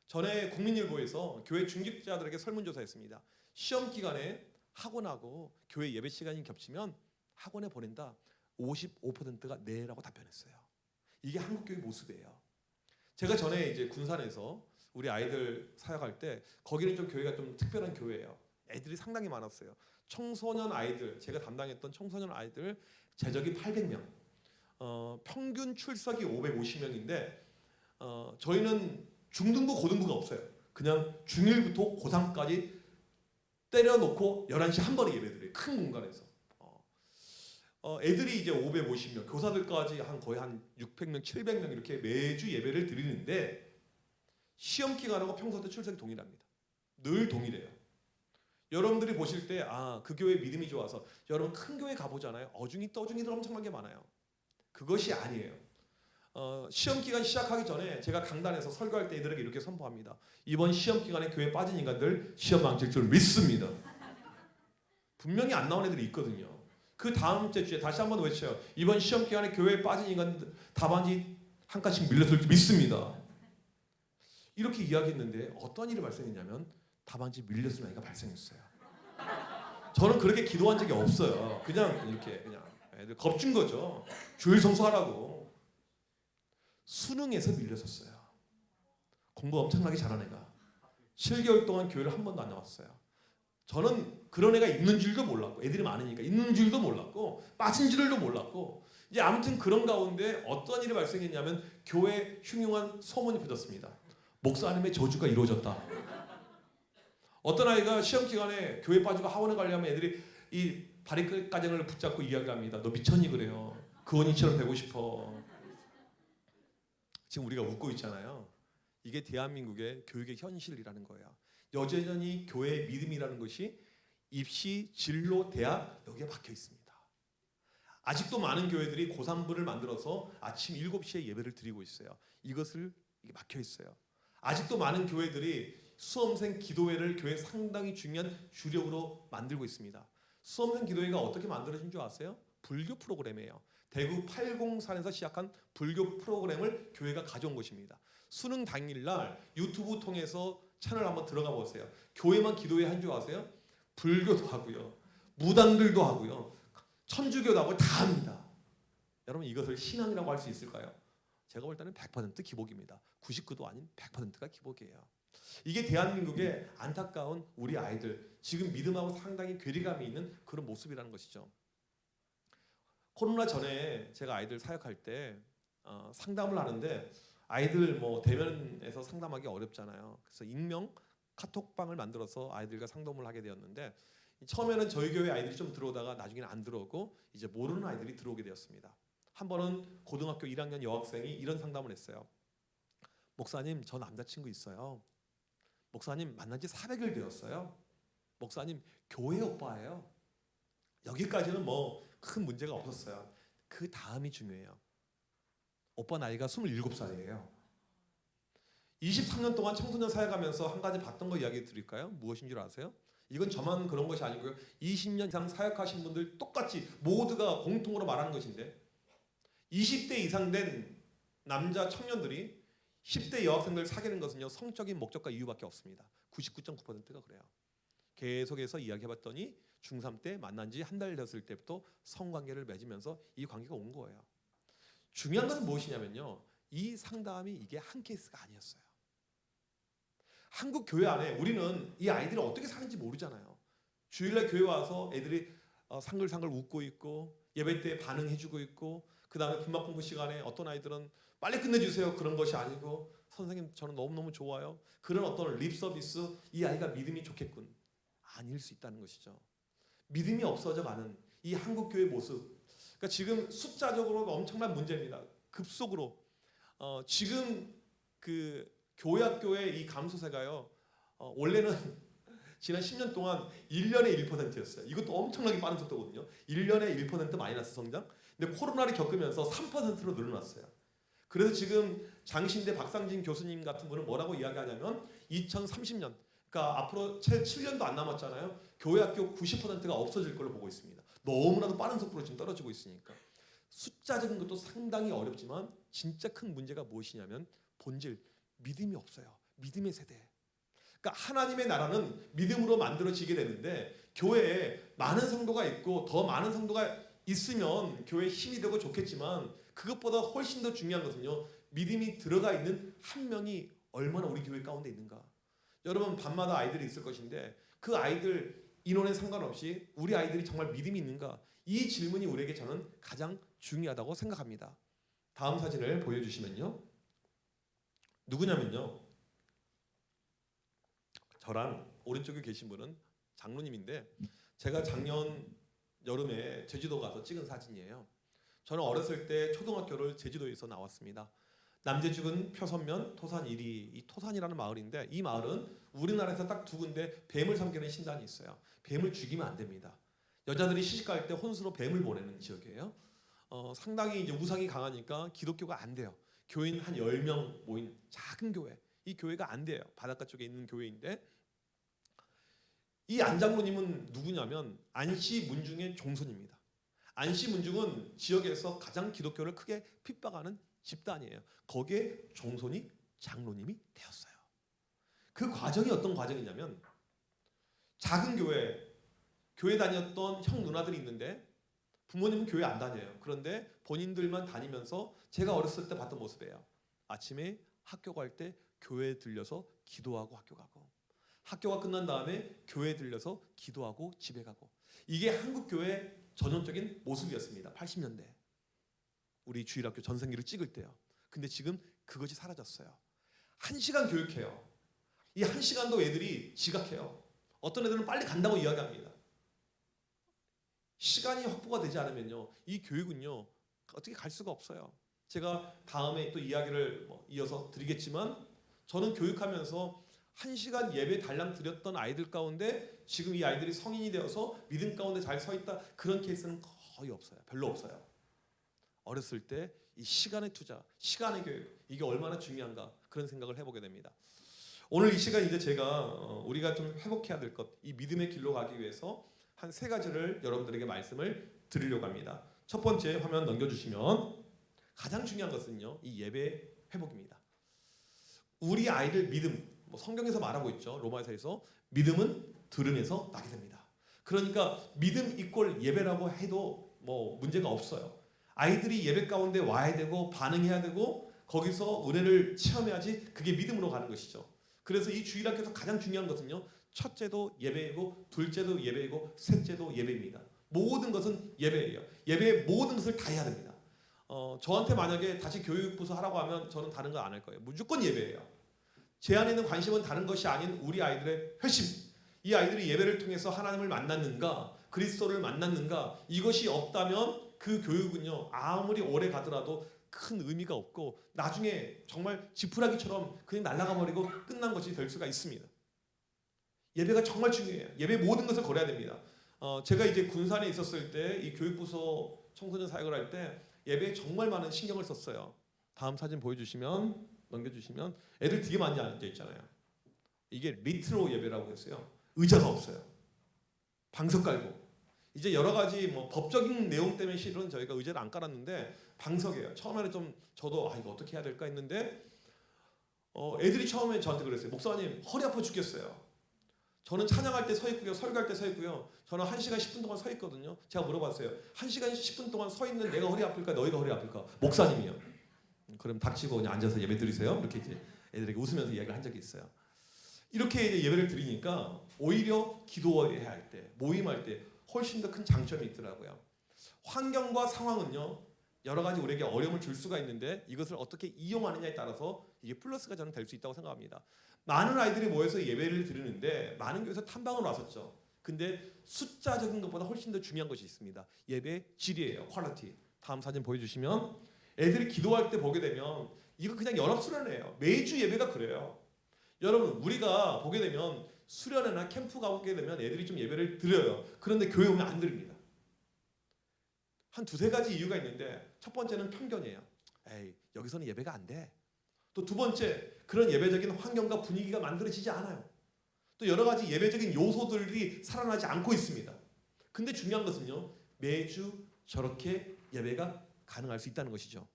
전에 국민일보에서 교회 중직자들에게 설문조사했습니다. 시험 기간에 학원하고 교회 예배 시간이 겹치면 학원에 보낸다. 55%가 네라고 답변했어요. 이게 한국교회 모습이에요. 제가 전에 이제 군산에서 우리 아이들 사역할 때 거기는 좀 교회가 좀 특별한 교회예요. 애들이 상당히 많았어요. 청소년 아이들, 제가 담당했던 청소년 아이들 제적이 800명, 평균 출석이 550명인데 저희는 중등부, 고등부가 없어요. 그냥 중1부터 고3까지 때려놓고 11시 한 번에 예배드려요. 큰 공간에서. 애들이 이제 550명, 교사들까지 거의 한 600명, 700명 이렇게 매주 예배를 드리는데 시험 기간하고 평소 때 출석이 동일합니다. 늘 동일해요. 여러분들이 보실 때 그 교회 믿음이 좋아서 여러분 큰 교회 가보잖아요. 어중이 떠중이들 엄청나게 많아요. 그것이 아니에요. 시험 기간 시작하기 전에 제가 강단에서 설교할 때 애들에게 이렇게 선포합니다. 이번 시험 기간에 교회 빠진 인간들 시험 망칠 줄 믿습니다. 분명히 안 나온 애들이 있거든요. 그 다음 주에 다시 한번 외쳐요. 이번 시험 기간에 교회에 빠진 인간들 답안지 한 칸씩 밀렸을 줄 믿습니다. 이렇게 이야기했는데 어떤 일이 발생했냐면 답안지 밀렸을 아이가 발생했어요. 저는 그렇게 기도한 적이 없어요. 그냥 이렇게 그냥 애들 겁준 거죠. 주일 성수하라고. 수능에서 밀렸었어요. 공부 엄청나게 잘한 애가 7개월 동안 교회를 한 번도 안 나왔어요. 저는 그런 애가 있는 줄도 몰랐고, 애들이 많으니까 있는 줄도 몰랐고, 빠진 줄도 몰랐고, 이제 아무튼 그런 가운데 어떤 일이 발생했냐면 교회 흉흉한 소문이 퍼졌습니다. 목사님의 저주가 이루어졌다. 어떤 아이가 시험 기간에 교회 빠지고 학원에 가려면 애들이 이 바리가정을 붙잡고 이야기합니다. 너 미쳤니 그래요. 그 언니처럼 되고 싶어. 지금 우리가 웃고 있잖아요. 이게 대한민국의 교육의 현실이라는 거예요. 여전히 교회의 믿음이라는 것이 입시, 진로, 대학 여기에 박혀 있습니다. 아직도 많은 교회들이 고3부를 만들어서 아침 7시에 예배를 드리고 있어요. 이것을 이게 막혀 있어요. 아직도 많은 교회들이 수험생 기도회를 교회 상당히 중요한 주력으로 만들고 있습니다. 수험생 기도회가 어떻게 만들어진 줄 아세요? 불교 프로그램이에요. 대구 803에서 시작한 불교 프로그램을 교회가 가져온 것입니다. 수능 당일날 유튜브 통해서 채널 한번 들어가 보세요. 교회만 기도회 한 줄 아세요? 불교도 하고요. 무당들도 하고요. 천주교도 하고 다 합니다. 여러분 이것을 신앙이라고 할 수 있을까요? 제가 볼 때는 100% 기복입니다. 99도 아닌 100%가 기복이에요. 이게 대한민국의 안타까운 우리 아이들, 지금 믿음하고 상당히 괴리감이 있는 그런 모습이라는 것이죠. 코로나 전에 제가 아이들 사역할 때 상담을 하는데 아이들 뭐 대면에서 상담하기 어렵잖아요. 그래서 익명 카톡방을 만들어서 아이들과 상담을 하게 되었는데 처음에는 저희 교회 아이들이 좀 들어오다가 나중에는 안 들어오고 이제 모르는 아이들이 들어오게 되었습니다. 한 번은 고등학교 1학년 여학생이 이런 상담을 했어요. 목사님, 저 남자친구 있어요. 목사님, 만난 지 400일 되었어요. 목사님, 교회 오빠예요. 여기까지는 뭐 큰 문제가 없었어요. 그 다음이 중요해요. 오빠 나이가 27살이에요. 23년 동안 청소년 사역하면서 한 가지 봤던 거 이야기 드릴까요? 무엇인 줄 아세요? 이건 저만 그런 것이 아니고요. 20년 이상 사역하신 분들 똑같이 모두가 공통으로 말하는 것인데 20대 이상 된 남자 청년들이 10대 여학생들 사귀는 것은요. 성적인 목적과 이유밖에 없습니다. 99.9%가 그래요. 계속해서 이야기해봤더니 중3 때 만난 지 한 달 됐을 때부터 성관계를 맺으면서 이 관계가 온 거예요. 중요한 것은 무엇이냐면요. 이 상담이 이게 한 케이스가 아니었어요. 한국 교회 안에 우리는 이 아이들이 어떻게 사는지 모르잖아요. 주일날 교회 와서 애들이 상글상글 웃고 있고 예배 때 반응해주고 있고 그 다음에 분막 공부 시간에 어떤 아이들은 빨리 끝내주세요 그런 것이 아니고 선생님 저는 너무너무 좋아요. 그런 어떤 립 서비스 이 아이가 믿음이 좋겠군. 아닐 수 있다는 것이죠. 믿음이 없어져가는 이 한국 교회 모습. 그러니까 지금 숫자적으로도 엄청난 문제입니다. 급속으로 지금 그 교회 학교의 이 감소세가요. 원래는 지난 10년 동안 1년에 1%였어요. 이것도 엄청나게 빠른 속도거든요. 1년에 1% 마이너스 성장. 근데 코로나를 겪으면서 3%로 늘어났어요. 그래서 지금 장신대 박상진 교수님 같은 분은 뭐라고 이야기하냐면 2030년 그러니까 앞으로 채 7년도 안 남았잖아요. 교회 학교 90%가 없어질 걸로 보고 있습니다. 너무나도 빠른 속도로 지금 떨어지고 있으니까. 숫자적인 것도 상당히 어렵지만 진짜 큰 문제가 무엇이냐면 본질, 믿음이 없어요. 믿음의 세대. 그러니까 하나님의 나라는 믿음으로 만들어지게 되는데 교회에 많은 성도가 있고 더 많은 성도가 있으면 교회에 힘이 되고 좋겠지만 그것보다 훨씬 더 중요한 것은요. 믿음이 들어가 있는 한 명이 얼마나 우리 교회 가운데 있는가. 여러분 밤마다 아이들이 있을 것인데 그 아이들 인원에 상관없이 우리 아이들이 정말 믿음이 있는가? 이 질문이 우리에게 저는 가장 중요하다고 생각합니다. 다음 사진을 보여주시면요. 누구냐면요. 저랑 오른쪽에 계신 분은 장로님인데 제가 작년 여름에 제주도 가서 찍은 사진이에요. 저는 어렸을 때 초등학교를 제주도에서 나왔습니다. 남제죽은 표선면, 토산 1위, 이 토산이라는 마을인데 이 마을은 우리나라에서 딱 두 군데 뱀을 섬기는 신단이 있어요. 뱀을 죽이면 안 됩니다. 여자들이 시집갈 때 혼수로 뱀을 보내는 지역이에요. 상당히 이제 우상이 강하니까 기독교가 안 돼요. 교인 한 10명 모인 작은 교회. 이 교회가 안 돼요. 바닷가 쪽에 있는 교회인데 이 안장로님은 누구냐면 안시 문중의 종손입니다. 안시 문중은 지역에서 가장 기독교를 크게 핍박하는 집단이에요. 거기에 종손이 장로님이 되었어요. 그 과정이 어떤 과정이냐면 작은 교회 다녔던 형 누나들이 있는데 부모님은 교회 안 다녀요. 그런데 본인들만 다니면서 제가 어렸을 때 봤던 모습이에요. 아침에 학교 갈 때 교회에 들려서 기도하고 학교 가고 학교가 끝난 다음에 교회에 들려서 기도하고 집에 가고 이게 한국 교회의 전형적인 모습이었습니다. 80년대 우리 주일학교 전생기를 찍을 때요. 근데 지금 그것이 사라졌어요. 1시간 교육해요. 이 1시간도 애들이 지각해요. 어떤 애들은 빨리 간다고 이야기합니다. 시간이 확보가 되지 않으면요, 이 교육은요 어떻게 갈 수가 없어요. 제가 다음에 또 이야기를 이어서 드리겠지만, 저는 교육하면서 1시간 예배 달랑 드렸던 아이들 가운데 지금 이 아이들이 성인이 되어서 믿음 가운데 잘 서 있다, 그런 케이스는 거의 없어요. 별로 없어요. 어렸을 때 이 시간의 투자, 시간의 교육, 이게 얼마나 중요한가, 그런 생각을 해보게 됩니다. 오늘 이 시간 이제 제가 우리가 좀 회복해야 될 것, 이 믿음의 길로 가기 위해서 한 3가지를 여러분들에게 말씀을 드리려고 합니다. 첫 번째 화면 넘겨주시면, 가장 중요한 것은요, 이 예배 회복입니다. 우리 아이들 믿음, 성경에서 말하고 있죠. 로마서에서 믿음은 들음에서 나게 됩니다. 그러니까 믿음 이꼴 예배라고 해도 문제가 없어요. 아이들이 예배 가운데 와야 되고 반응해야 되고 거기서 은혜를 체험해야지 그게 믿음으로 가는 것이죠. 그래서 이 주일학교에서 가장 중요한 것은요, 첫째도 예배이고 둘째도 예배이고 셋째도 예배입니다. 모든 것은 예배예요. 예배의 모든 것을 다 해야 됩니다. 저한테 만약에 다시 교육부서 하라고 하면 저는 다른 거 안 할 거예요. 무조건 예배예요. 제 안에 있는 관심은 다른 것이 아닌 우리 아이들의 회심, 이 아이들이 예배를 통해서 하나님을 만났는가, 그리스도를 만났는가, 이것이 없다면 그 교육은요 아무리 오래 가더라도 큰 의미가 없고 나중에 정말 지푸라기처럼 그냥 날아가 버리고 끝난 것이 될 수가 있습니다. 예배가 정말 중요해요. 예배 모든 것을 걸어야 됩니다. 제가 이제 군산에 있었을 때 이 교육부서 청소년 사역을 할 때 예배에 정말 많은 신경을 썼어요. 다음 사진 보여주시면, 넘겨주시면, 애들 되게 많이 앉아 있잖아요. 이게 리트로 예배라고 했어요. 의자가 없어요. 방석 깔고. 이제 여러 가지 법적인 내용 때문에 실은 저희가 의자를 안 깔았는데 방석이에요. 처음에는 좀 저도 이거 어떻게 해야 될까 했는데 애들이 처음에 저한테 그랬어요. 목사님, 허리 아파 죽겠어요. 저는 찬양할 때 서 있고요, 설교할 때 서 있고요. 저는 1시간 10분 동안 서 있거든요. 제가 물어봤어요. 1시간 10분 동안 서 있는 내가 허리 아플까, 너희가 허리 아플까? 목사님이요. 그럼 닥치고 그냥 앉아서 예배 드리세요. 이렇게 이제 애들에게 웃으면서 이야기를 한 적이 있어요. 이렇게 이제 예배를 드리니까 오히려 기도해야 할 때, 모임할 때 훨씬 더 큰 장점이 있더라고요. 환경과 상황은요 여러 가지 우리에게 어려움을 줄 수가 있는데 이것을 어떻게 이용하느냐에 따라서 이게 플러스가 저는 될 수 있다고 생각합니다. 많은 아이들이 모여서 예배를 드리는데 많은 교회에서 탐방을 왔었죠. 근데 숫자적인 것보다 훨씬 더 중요한 것이 있습니다. 예배 질이에요. 퀄리티. 다음 사진 보여주시면, 애들이 기도할 때 보게 되면 이거 그냥 연합 수련회예요. 매주 예배가 그래요. 여러분, 우리가 보게 되면 수련회나 캠프 가게 되면 애들이 좀 예배를 드려요. 그런데 교회 오면 안 드립니다. 한 2-3가지 이유가 있는데, 첫 번째는 편견이에요. 에이, 여기서는 예배가 안 돼. 또 2번째, 그런 예배적인 환경과 분위기가 만들어지지 않아요. 또 여러 가지 예배적인 요소들이 살아나지 않고 있습니다. 근데 중요한 것은요, 매주 저렇게 예배가 가능할 수 있다는 것이죠.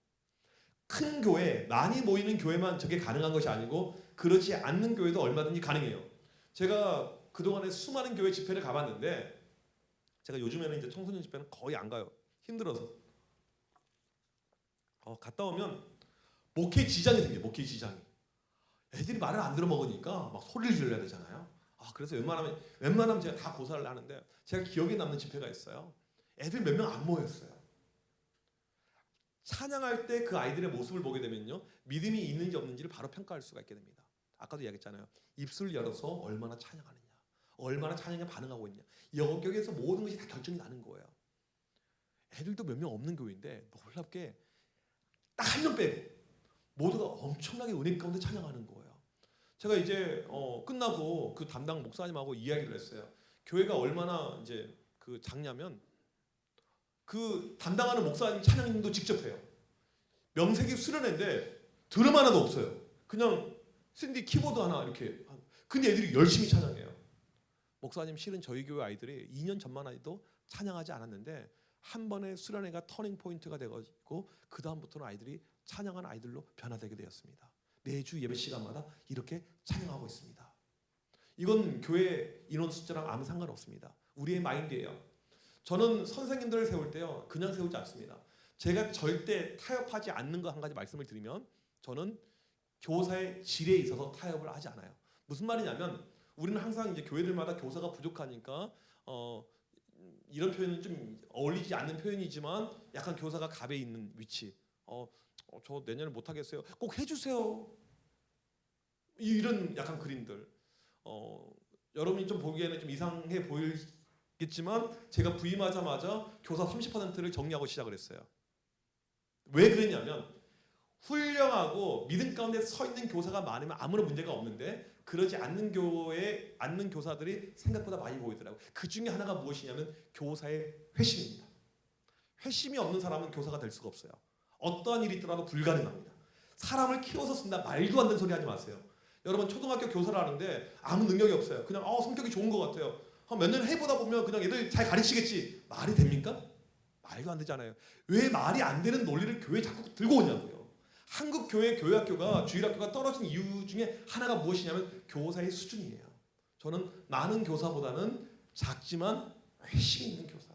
큰 교회, 많이 모이는 교회만 저게 가능한 것이 아니고 그렇지 않는 교회도 얼마든지 가능해요. 제가 그동안에 수많은 교회 집회를 가봤는데, 제가 요즘에는 이제 청소년 집회는 거의 안 가요. 힘들어서. 갔다 오면 목회 지장이 생겨요. 목회 지장이. 애들이 말을 안 들어먹으니까 막 소리를 질러야 되잖아요. 그래서 웬만하면 제가 다 고사를 하는데, 제가 기억에 남는 집회가 있어요. 애들 몇 명 안 모였어요. 찬양할 때 그 아이들의 모습을 보게 되면요, 믿음이 있는지 없는지를 바로 평가할 수가 있게 됩니다. 아까도 이야기했잖아요. 입술 열어서 얼마나 찬양하느냐, 얼마나 찬양에 반응하고 있냐, 여기에서 모든 것이 다 결정이 나는 거예요. 애들도 몇 명 없는 교회인데 놀랍게 딱 1명 빼고 모두가 엄청나게 은혜 가운데 찬양하는 거예요. 제가 이제 끝나고 그 담당 목사님하고 이야기를 했어요. 교회가 얼마나 이제 그 작냐면, 그 담당하는 목사님 찬양도 직접 해요. 명색이 수련회인데 드럼 하나도 없어요. 그냥 샌디 키보드 하나 이렇게. 근데 애들이 열심히 찬양해요. 목사님, 실은 저희 교회 아이들이 2년 전만 해도 찬양하지 않았는데 한 번의 수련회가 터닝 포인트가 돼가지고 그 다음부터는 아이들이 찬양하는 아이들로 변화되게 되었습니다. 매주 예배 시간마다 이렇게 찬양하고 있습니다. 이건 교회 인원 숫자랑 아무 상관없습니다. 우리의 마인드예요. 저는 선생님들을 세울 때요, 그냥 세우지 않습니다. 제가 절대 타협하지 않는 거 한 가지 말씀을 드리면, 저는 교사의 질에 있어서 타협을 하지 않아요. 무슨 말이냐면, 우리는 항상 이제 교회들마다 교사가 부족하니까 이런 표현은 좀 어울리지 않는 표현이지만 약간 교사가 갑에 있는 위치. 저 내년에 못 하겠어요. 꼭 해주세요. 이런 약간 그림들. 여러분이 좀 보기에는 좀 이상해 보이겠지만 제가 부임하자마자 교사 30%를 정리하고 시작을 했어요. 왜 그랬냐면 훌륭하고 믿음 가운데 서 있는 교사가 많으면 아무런 문제가 없는데 그러지 않는 교회에 않는 교사들이 생각보다 많이 보이더라고요. 그 중에 하나가 무엇이냐면 교사의 회심입니다. 회심이 없는 사람은 교사가 될 수가 없어요. 어떠한 일이 있더라도 불가능합니다. 사람을 키워서 쓴다 말도 안 되는 소리 하지 마세요. 여러분 초등학교 교사를 하는데 아무 능력이 없어요. 그냥 성격이 좋은 것 같아요. 몇 년 해보다 보면 그냥 애들 잘 가르치겠지. 말이 됩니까? 말도 안 되잖아요. 왜 말이 안 되는 논리를 교회에 자꾸 들고 오냐고요. 한국 교회 교회학교가 주일학교가 떨어진 이유 중에 하나가 무엇이냐면 교사의 수준이에요. 저는 많은 교사보다는 작지만 회심이 있는 교사.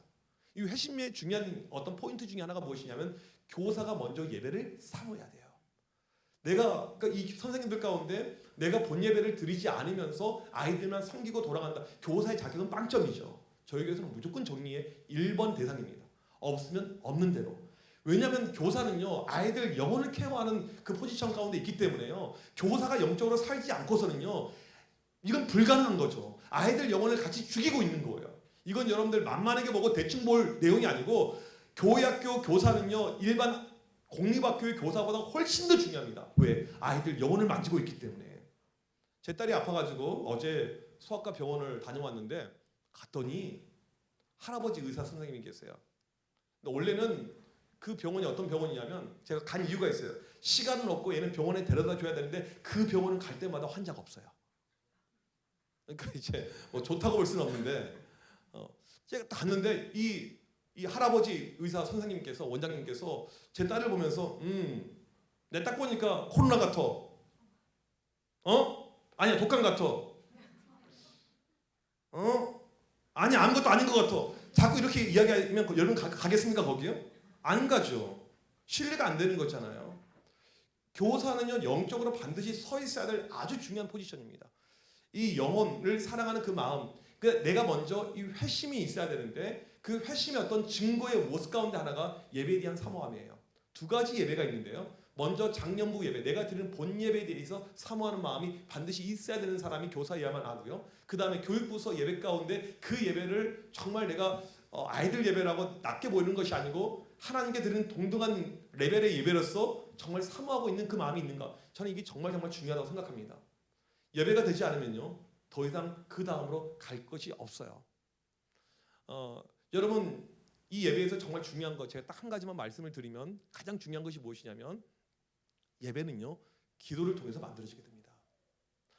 이 회심의 중요한 어떤 포인트 중에 하나가 무엇이냐면 교사가 먼저 예배를 사모해야 돼요. 그러니까 이 선생님들 가운데 내가 본 예배를 드리지 않으면서 아이들만 섬기고 돌아간다. 교사의 자격은 빵점이죠. 저희 교회에서는 무조건 정리의 1번 대상입니다. 없으면 없는 대로. 왜냐하면 교사는요 아이들 영혼을 케어하는 그 포지션 가운데 있기 때문에요. 교사가 영적으로 살지 않고서는요 이건 불가능한 거죠. 아이들 영혼을 같이 죽이고 있는 거예요. 이건 여러분들 만만하게 보고 대충 볼 내용이 아니고 교회학교 교사는요 일반 공립학교의 교사보다 훨씬 더 중요합니다. 왜? 아이들 영혼을 만지고 있기 때문에. 제 딸이 아파가지고 어제 소아과 병원을 다녀왔는데 갔더니 할아버지 의사 선생님이 계세요. 근데 원래는 그 병원이 어떤 병원이냐면 제가 간 이유가 있어요. 시간은 없고 얘는 병원에 데려다 줘야 되는데 그 병원을 갈 때마다 환자가 없어요. 그러니까 이제 뭐 좋다고 볼 수는 없는데 제가 갔는데 이 할아버지 의사 선생님께서 원장님께서 제 딸을 보면서 내 딱 보니까 코로나 같아. 아니야 독감 같아. 아니 아무것도 아닌 것 같아. 자꾸 이렇게 이야기하면 여러분 가겠습니까 거기요? 안 가죠. 신뢰가 안 되는 거잖아요. 교사는요 영적으로 반드시 서 있어야 될 아주 중요한 포지션입니다. 이 영혼을 사랑하는 그 마음, 내가 먼저 이 회심이 있어야 되는데 그 회심의 어떤 증거의 모습 가운데 하나가 예배에 대한 사모함이에요. 두 가지 예배가 있는데요. 먼저 장년부 예배, 내가 드리는 본 예배에 대해서 사모하는 마음이 반드시 있어야 되는 사람이 교사여야만 하고요. 그 다음에 교육부서 예배 가운데 그 예배를 정말 내가 아이들 예배라고 낮게 보이는 것이 아니고 하나님께 드리는 동등한 레벨의 예배로서 정말 사모하고 있는 그 마음이 있는가. 저는 이게 정말 중요하다고 생각합니다. 예배가 되지 않으면요 더 이상 그 다음으로 갈 것이 없어요. 여러분 이 예배에서 정말 중요한 거 제가 딱 한 가지만 말씀을 드리면 가장 중요한 것이 무엇이냐면 예배는요 기도를 통해서 만들어지게 됩니다.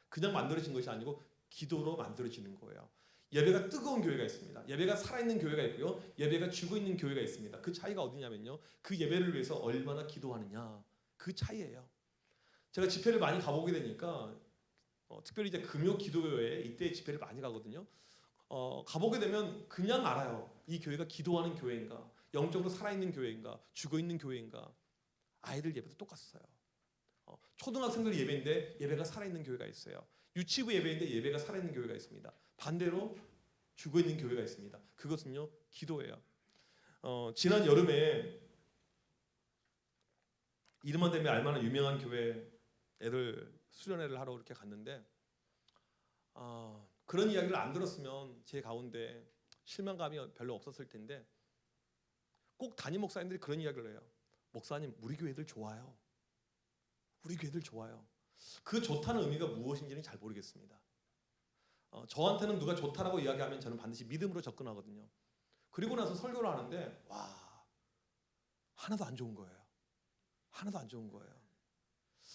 그냥 만들어진 것이 아니고 기도로 만들어지는 거예요. 예배가 뜨거운 교회가 있습니다. 예배가 살아있는 교회가 있고요. 예배가 죽어있는 교회가 있습니다. 그 차이가 어디냐면요 그 예배를 위해서 얼마나 기도하느냐 그 차이예요. 제가 집회를 많이 가보게 되니까 특별히 이제 금요 기도회에 이때 집회를 많이 가거든요. 가보게 되면 그냥 알아요. 이 교회가 기도하는 교회인가, 영적으로 살아있는 교회인가, 죽어있는 교회인가. 아이들 예배도 똑같아요. 초등학생들 예배인데 예배가 살아있는 교회가 있어요. 유치부 예배인데 예배가 살아있는 교회가 있습니다. 반대로 죽어있는 교회가 있습니다. 그것은요 기도예요. 지난 여름에 이름만 대면 알만한 유명한 교회 애들 수련회를 하러 이렇게 갔는데 그런 이야기를 안 들었으면 제 가운데 실망감이 별로 없었을 텐데 꼭 담임 목사님들이 그런 이야기를 해요. 목사님 우리 교회들 좋아요. 우리 교회들 좋아요. 그 좋다는 의미가 무엇인지는 잘 모르겠습니다. 저한테는 누가 좋다라고 이야기하면 저는 반드시 믿음으로 접근하거든요. 그리고 나서 설교를 하는데 와 하나도 안 좋은 거예요. 하나도 안 좋은 거예요.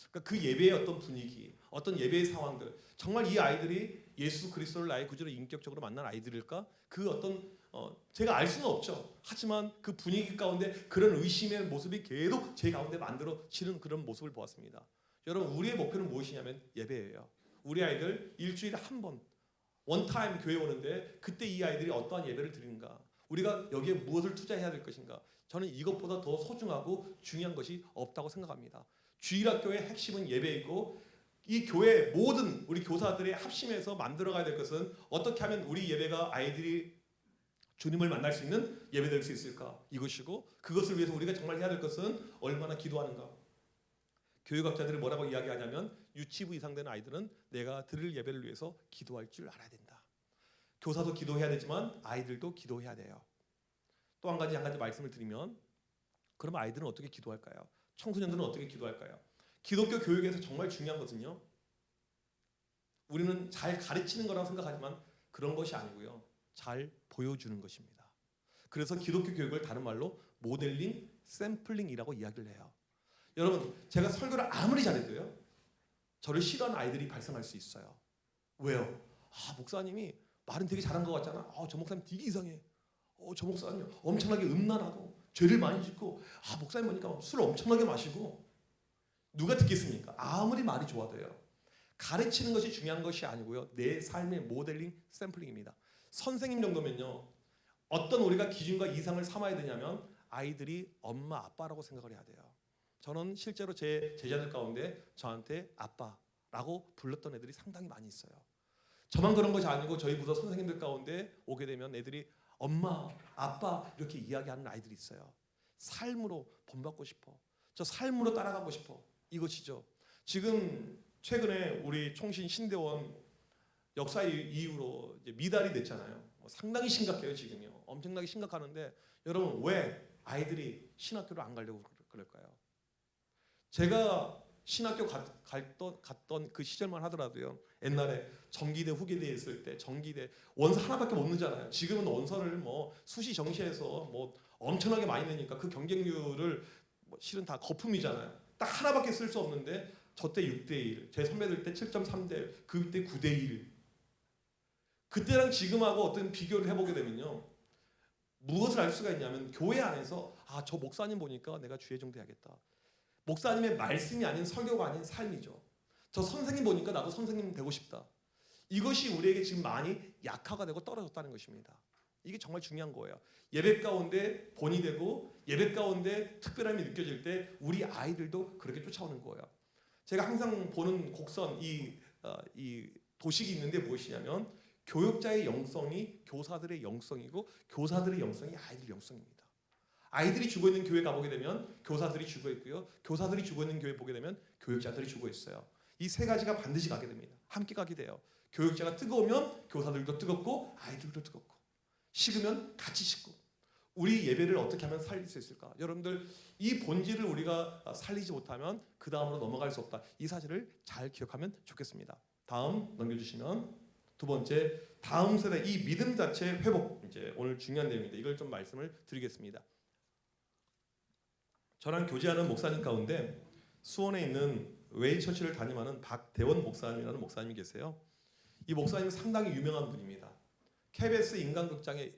그러니까 그 예배의 어떤 분위기, 어떤 예배의 상황들, 정말 이 아이들이 예수 그리스도를 나의 구주로 인격적으로 만난 아이들일까? 그 어떤 제가 알 수는 없죠. 하지만 그 분위기 가운데 그런 의심의 모습이 계속 제 가운데 만들어지는 그런 모습을 보았습니다. 여러분 우리의 목표는 무엇이냐면 예배예요. 우리 아이들 일주일에 한 번 원타임 교회 오는데 그때 이 아이들이 어떠한 예배를 드리는가? 우리가 여기에 무엇을 투자해야 될 것인가? 저는 이것보다 더 소중하고 중요한 것이 없다고 생각합니다. 주일학교의 핵심은 예배이고 이 교회 모든 우리 교사들의 합심해서 만들어가야 될 것은 어떻게 하면 우리 예배가 아이들이 주님을 만날 수 있는 예배될 수 있을까? 이것이고 그것을 위해서 우리가 정말 해야 될 것은 얼마나 기도하는가? 교육학자들이 뭐라고 이야기하냐면 유치부 이상 되는 아이들은 내가 드릴 예배를 위해서 기도할 줄 알아야 된다. 교사도 기도해야 되지만 아이들도 기도해야 돼요. 또 한 가지 말씀을 드리면 그럼 아이들은 어떻게 기도할까요? 청소년들은 어떻게 기도할까요? 기독교 교육에서 정말 중요한 것은요. 우리는 잘 가르치는 거라고 생각하지만 그런 것이 아니고요. 잘 보여주는 것입니다. 그래서 기독교 교육을 다른 말로 모델링, 샘플링이라고 이야기를 해요. 여러분, 제가 설교를 아무리 잘해도요. 저를 싫어하는 아이들이 발생할 수 있어요. 왜요? 목사님이 말은 되게 잘한 것 같잖아. 저 목사님 되게 이상해. 저 목사님 엄청나게 음란하고 죄를 많이 짓고 목사님 보니까 술 엄청나게 마시고 누가 듣겠습니까? 아무리 말이 좋아도요. 가르치는 것이 중요한 것이 아니고요. 내 삶의 모델링, 샘플링입니다. 선생님 정도면요. 어떤 우리가 기준과 이상을 삼아야 되냐면 아이들이 엄마, 아빠라고 생각을 해야 돼요. 저는 실제로 제 제자들 가운데 저한테 아빠라고 불렀던 애들이 상당히 많이 있어요. 저만 그런 것이 아니고 저희 부서 선생님들 가운데 오게 되면 애들이 엄마, 아빠 이렇게 이야기하는 아이들이 있어요. 삶으로 본받고 싶어. 저 삶으로 따라가고 싶어. 이것이죠. 지금 최근에 우리 총신 신대원 역사 이후로 이제 미달이 됐잖아요. 상당히 심각해요 지금요. 엄청나게 심각하는데 여러분 왜 아이들이 신학교를 안 가려고 그럴까요? 제가 신학교 갔던 그 시절만 하더라도요. 옛날에 정기대, 후기대 있을 때 정기대 원서 하나밖에 못 넣잖아요. 지금은 원서를 수시 정시해서 엄청나게 많이 내니까 그 경쟁률을 실은 다 거품이잖아요. 딱 하나밖에 쓸 수 없는데 저 때 6대1, 제 선배들 때 7.3대1, 그때 9대1. 그때랑 지금하고 어떤 비교를 해보게 되면요. 무엇을 알 수가 있냐면 교회 안에서 저 목사님 보니까 내가 주의종 돼야겠다. 목사님의 말씀이 아닌 설교가 아닌 삶이죠. 저 선생님 보니까 나도 선생님 되고 싶다. 이것이 우리에게 지금 많이 약화가 되고 떨어졌다는 것입니다. 이게 정말 중요한 거예요. 예배 가운데 본이 되고 예배 가운데 특별함이 느껴질 때 우리 아이들도 그렇게 쫓아오는 거예요. 제가 항상 보는 곡선 이 도식이 있는데 무엇이냐면 교육자의 영성이 교사들의 영성이고 교사들의 영성이 아이들 영성입니다. 아이들이 죽어 있는 교회 가보게 되면 교사들이 죽어 있고요. 교사들이 죽어 있는 교회 보게 되면 교육자들이 죽어 있어요. 이 세 가지가 반드시 가게 됩니다. 함께 가게 돼요. 교육자가 뜨거우면 교사들도 뜨겁고 아이들도 뜨겁고 식으면 같이 식고 우리 예배를 어떻게 하면 살릴 수 있을까? 여러분들 이 본질을 우리가 살리지 못하면 그 다음으로 넘어갈 수 없다. 이 사실을 잘 기억하면 좋겠습니다. 다음 넘겨주시면 두 번째 다음 세대 이 믿음 자체의 회복 이제 오늘 중요한 내용인데 이걸 좀 말씀을 드리겠습니다. 저랑 교제하는 목사님 가운데 수원에 있는 웨이처치를 담임하는 박대원 목사님이라는 목사님이 계세요. 이 목사님은 상당히 유명한 분입니다. KBS 인간극장에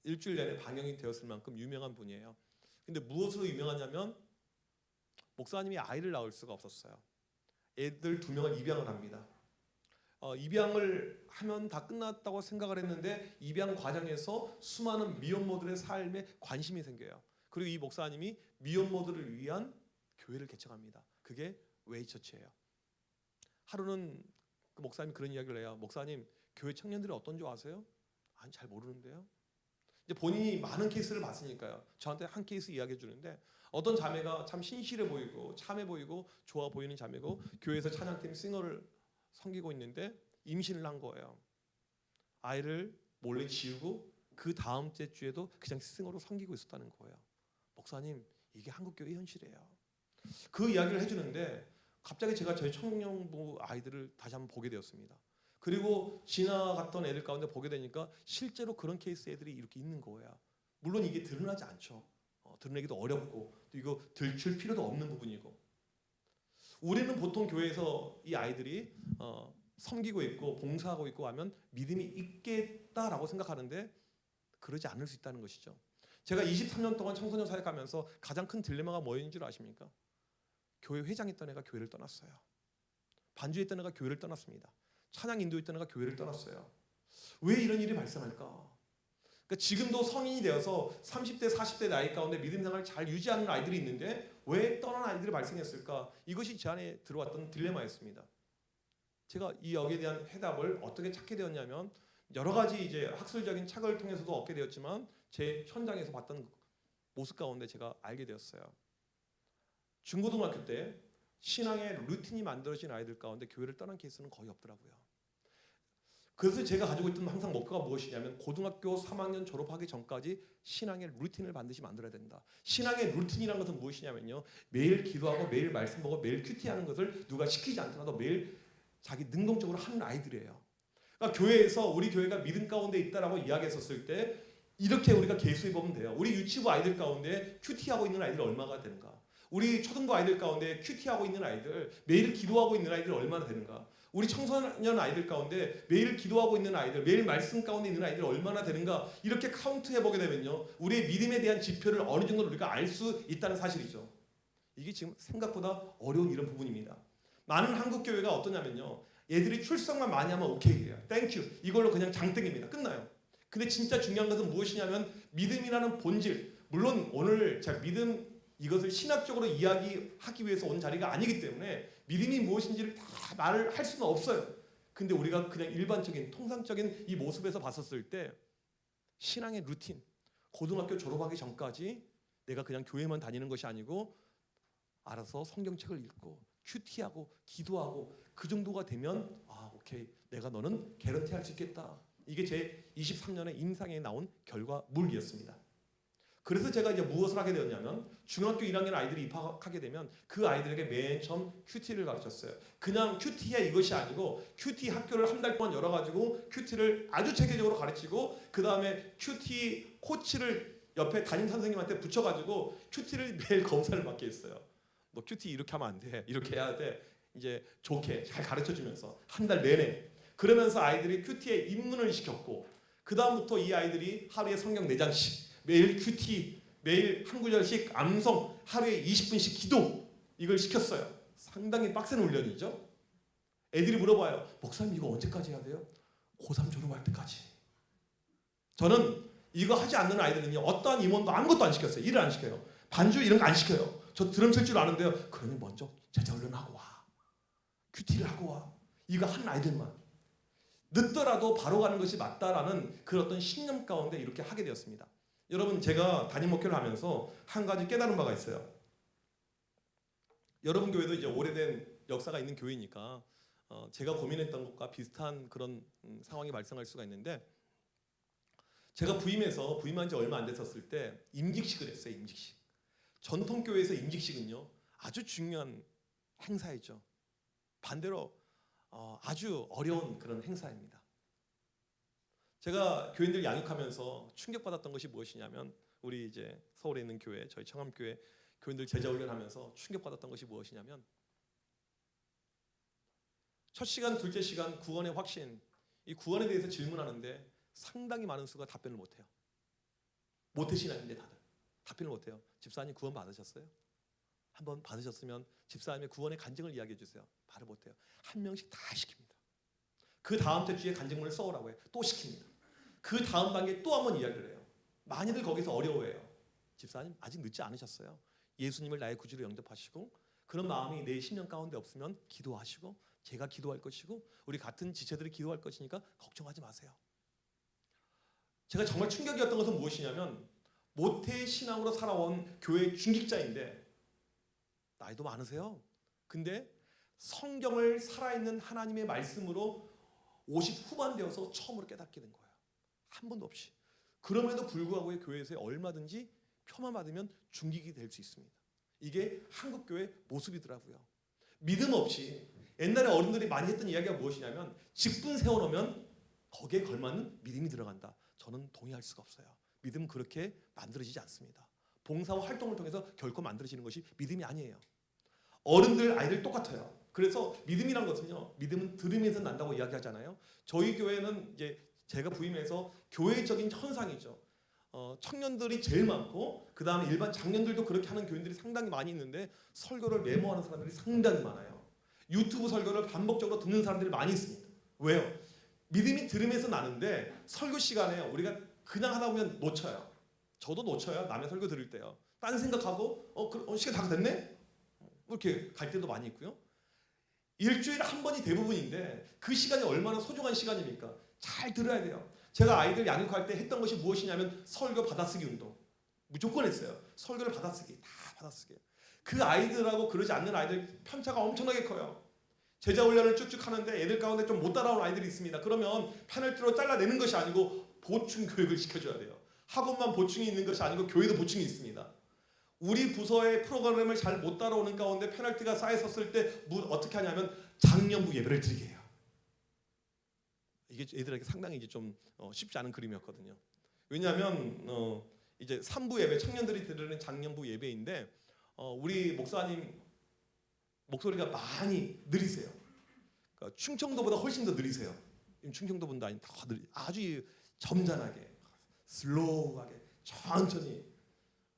일주일 내내 방영이 되었을 만큼 유명한 분이에요. 근데 무엇으로 유명하냐면 목사님이 아이를 낳을 수가 없었어요. 애들 2명을 입양을 합니다. 입양을 하면 다 끝났다고 생각을 했는데 입양 과정에서 수많은 미혼모들의 삶에 관심이 생겨요. 그리고 이 목사님이 미혼모들을 위한 교회를 개척합니다. 그게 웨이처치예요. 하루는 그 목사님이 그런 이야기를 해요. 목사님, 교회 청년들이 어떤 줄 아세요? 아니, 잘 모르는데요. 이제 본인이 많은 케이스를 봤으니까요. 저한테 한 케이스 이야기해 주는데 어떤 자매가 참 신실해 보이고 참해 보이고 좋아 보이는 자매고 교회에서 찬양팀 싱어를 섬기고 있는데 임신을 한 거예요. 아이를 몰래 지우고 그 다음 주에도 그냥 싱어로 섬기고 있었다는 거예요. 목사님, 이게 한국교회 현실이에요. 그 이야기를 해주는데 갑자기 제가 저희 청년부 아이들을 다시 한번 보게 되었습니다. 그리고 지나갔던 애들 가운데 보게 되니까 실제로 그런 케이스 애들이 이렇게 있는 거예요. 물론 이게 드러나지 않죠. 드러내기도 어렵고 또 이거 들출 필요도 없는 부분이고 우리는 보통 교회에서 이 아이들이 섬기고 있고 봉사하고 있고 하면 믿음이 있겠다라고 생각하는데 그러지 않을 수 있다는 것이죠. 제가 23년 동안 청소년 사역하면서 가장 큰 딜레마가 뭐였는 줄 아십니까? 교회 회장했던 애가 교회를 떠났어요. 반주했던 애가 교회를 떠났습니다. 찬양 인도했던 애가 교회를 떠났어요. 왜 이런 일이 발생할까? 그러니까 지금도 성인이 되어서 30대, 40대 나이 가운데 믿음 생활을 잘 유지하는 아이들이 있는데 왜 떠난 아이들이 발생했을까? 이것이 제 안에 들어왔던 딜레마였습니다. 제가 이 여기에 대한 해답을 어떻게 찾게 되었냐면 여러 가지 이제 학술적인 착을 통해서도 얻게 되었지만 제 현장에서 봤던 모습 가운데 제가 알게 되었어요. 중고등학교 때 신앙의 루틴이 만들어진 아이들 가운데 교회를 떠난 케이스는 거의 없더라고요. 그래서 제가 가지고 있던 항상 목표가 무엇이냐면 고등학교 3학년 졸업하기 전까지 신앙의 루틴을 반드시 만들어야 된다. 신앙의 루틴이라는 것은 무엇이냐면요, 매일 기도하고 매일 말씀 보고 매일 큐티하는 것을 누가 시키지 않더라도 매일 자기 능동적으로 하는 아이들이에요. 그러니까 교회에서 우리 교회가 믿음 가운데 있다라고 이야기했었을 때 이렇게 우리가 계수해 보면 돼요. 우리 유치부 아이들 가운데 큐티하고 있는 아이들이 얼마가 되는가? 우리 초등부 아이들 가운데 큐티하고 있는 아이들, 매일 기도하고 있는 아이들 얼마나 되는가? 우리 청소년 아이들 가운데 매일 기도하고 있는 아이들, 매일 말씀 가운데 있는 아이들 얼마나 되는가? 이렇게 카운트해 보게 되면요, 우리의 믿음에 대한 지표를 어느 정도 우리가 알 수 있다는 사실이죠. 이게 지금 생각보다 어려운 이런 부분입니다. 많은 한국 교회가 어떠냐면요, 얘들이 출석만 많이 하면 오케이예요. 땡큐. 이걸로 그냥 장땡입니다. 끝나요. 근데 진짜 중요한 것은 무엇이냐면 믿음이라는 본질. 물론 오늘 제가 믿음 이것을 신학적으로 이야기하기 위해서 온 자리가 아니기 때문에 믿음이 무엇인지를 다 말을 할 수는 없어요. 근데 우리가 그냥 일반적인 통상적인 이 모습에서 봤었을 때 신앙의 루틴, 고등학교 졸업하기 전까지 내가 그냥 교회만 다니는 것이 아니고 알아서 성경책을 읽고 큐티하고 기도하고 그 정도가 되면 오케이, 내가 너는 개런티 할 수 있겠다. 이게 제 23년의 임상에 나온 결과물이었습니다. 그래서 제가 이제 무엇을 하게 되었냐면 중학교 1학년 아이들이 입학하게 되면 그 아이들에게 맨 처음 큐티를 가르쳤어요. 그냥 큐티야 이것이 아니고 큐티 학교를 한 달 동안 열어가지고 큐티를 아주 체계적으로 가르치고 그 다음에 큐티 코치를 옆에 담임 선생님한테 붙여가지고 큐티를 매일 검사를 받게 했어요. 너 큐티 이렇게 하면 안 돼. 이렇게 해야 돼. 이제 좋게 잘 가르쳐주면서 한 달 내내. 그러면서 아이들이 큐티에 입문을 시켰고 그 다음부터 이 아이들이 하루에 성경 4장씩 매일 큐티, 매일 한 구절씩 암송, 하루에 20분씩 기도 이걸 시켰어요. 상당히 빡센 훈련이죠. 애들이 물어봐요. 목사님 이거 언제까지 해야 돼요? 고3 졸업할 때까지. 저는 이거 하지 않는 아이들은요, 어떠한 임원도 아무것도 안 시켰어요. 일을 안 시켜요. 반주 이런 거 안 시켜요. 저 드럼 칠 줄 아는데요. 그러니 먼저 제자훈련 하고 와. 큐티를 하고 와. 이거 한 아이들만. 늦더라도 바로 가는 것이 맞다라는 그 어떤 신념 가운데 이렇게 하게 되었습니다. 여러분, 제가 담임 목회를 하면서 한 가지 깨달은 바가 있어요. 여러분 교회도 이제 오래된 역사가 있는 교회니까 제가 고민했던 것과 비슷한 그런 상황이 발생할 수가 있는데, 제가 부임한 지 얼마 안 됐었을 때 임직식을 했어요. 임직식. 전통 교회에서 임직식은요 아주 중요한 행사이죠. 반대로 아주 어려운 그런 행사입니다. 제가 교인들 양육하면서 충격받았던 것이 무엇이냐면, 우리 이제 서울에 있는 교회, 저희 청암교회 교인들 제자훈련하면서 충격받았던 것이 무엇이냐면, 첫 시간, 둘째 시간 구원의 확신, 이 구원에 대해서 질문하는데 상당히 많은 수가 답변을 못해요. 모태신앙인데 다들 답변을 못해요. 집사님 구원 받으셨어요? 한번 받으셨으면 집사님의 구원의 간증을 이야기해 주세요. 말을 못해요. 한 명씩 다 시킵니다. 그 다음 주에 간증문을 써오라고 해요. 또 시킵니다. 그 다음 단계에 또 한 번 이야기를 해요. 많이들 거기서 어려워해요. 집사님 아직 늦지 않으셨어요. 예수님을 나의 구주로 영접하시고 그런 마음이 내 심령 가운데 없으면 기도하시고 제가 기도할 것이고 우리 같은 지체들이 기도할 것이니까 걱정하지 마세요. 제가 정말 충격이었던 것은 무엇이냐면, 모태 신앙으로 살아온 교회 중직자인데 나이도 많으세요. 근데 성경을 살아있는 하나님의 말씀으로 50 후반 되어서 처음으로 깨닫게 된 거예요. 한 번도 없이. 그럼에도 불구하고 교회에서 얼마든지 표만 받으면 중직이 될 수 있습니다. 이게 한국 교회 모습이더라고요. 믿음 없이 옛날에 어른들이 많이 했던 이야기가 무엇이냐면, 직분 세워놓으면 거기에 걸맞는 믿음이 들어간다. 저는 동의할 수가 없어요. 믿음은 그렇게 만들어지지 않습니다. 봉사와 활동을 통해서 결코 만들어지는 것이 믿음이 아니에요. 어른들, 아이들 똑같아요. 그래서 믿음이란 것은요, 믿음은 들으면서 난다고 이야기하잖아요. 저희 교회는 이제 제가 부임해서 교회적인 현상이죠. 청년들이 제일 많고 그 다음에 일반 장년들도 그렇게 하는 교인들이 상당히 많이 있는데 설교를 메모하는 사람들이 상당히 많아요. 유튜브 설교를 반복적으로 듣는 사람들이 많이 있습니다. 왜요? 믿음이 들으면서 나는데 설교 시간에 우리가 그냥 하다 보면 놓쳐요. 저도 놓쳐요. 남의 설교 들을 때요. 딴 생각하고 시간 다 됐네? 이렇게 갈 때도 많이 있고요. 일주일에 한 번이 대부분인데 그 시간이 얼마나 소중한 시간입니까? 잘 들어야 돼요. 제가 아이들 양육할 때 했던 것이 무엇이냐면 설교 받아쓰기 운동. 무조건 했어요. 설교를 받아쓰기, 다 받아쓰기. 그 아이들하고 그러지 않는 아이들 편차가 엄청나게 커요. 제자 훈련을 쭉쭉 하는데 애들 가운데 좀 못 따라오는 아이들이 있습니다. 그러면 페널티로 잘라내는 것이 아니고 보충 교육을 시켜줘야 돼요. 학원만 보충이 있는 것이 아니고 교회도 보충이 있습니다. 우리 부서의 프로그램을 잘 못 따라오는 가운데 페널티가 쌓였었을 때 어떻게 하냐면 장년부 예배를 드리게 해요. 이게 애들에게 상당히 이제 좀 쉽지 않은 그림이었거든요. 왜냐하면 이제 3부 예배, 청년들이 드리는 장년부 예배인데 우리 목사님 목소리가 많이 느리세요. 그러니까 충청도보다 훨씬 더 느리세요. 충청도분도 아닌 더 느리, 아주 점잖하게, 슬로우하게, 천천히.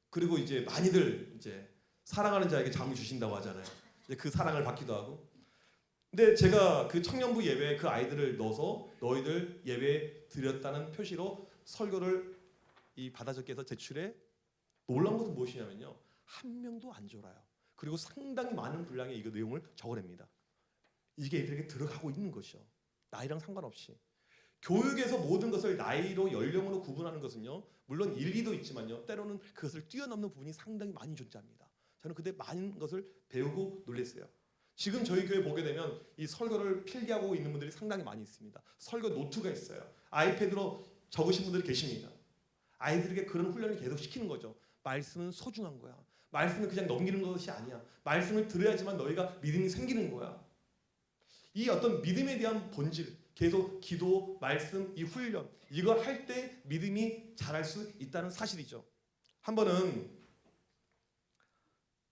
그리고 이제 많이들 이제 사랑하는 자에게 잠을 주신다고 하잖아요. 이제 그 사랑을 받기도 하고. 근데 제가 그 청년부 예배에 그 아이들을 넣어서 너희들 예배 드렸다는 표시로 설교를 이 받아적기에서 제출해. 놀라운 것은 무엇이냐면요, 한 명도 안 졸아요. 그리고 상당히 많은 분량의 이거 내용을 적어냅니다. 이게 애들에게 들어가고 있는 것이죠. 나이랑 상관없이. 교육에서 모든 것을 나이로 연령으로 구분하는 것은요, 물론 일리도 있지만요, 때로는 그것을 뛰어넘는 부분이 상당히 많이 존재합니다. 저는 그때 많은 것을 배우고 놀랐어요. 지금 저희 교회 보게 되면 이 설교를 필기하고 있는 분들이 상당히 많이 있습니다. 설교 노트가 있어요. 아이패드로 적으신 분들이 계십니다. 아이들에게 그런 훈련을 계속 시키는 거죠. 말씀은 소중한 거야. 말씀을 그냥 넘기는 것이 아니야. 말씀을 들어야지만 너희가 믿음이 생기는 거야. 이 어떤 믿음에 대한 본질, 계속 기도, 말씀, 이 훈련, 이걸 할 때 믿음이 자랄 수 있다는 사실이죠. 한 번은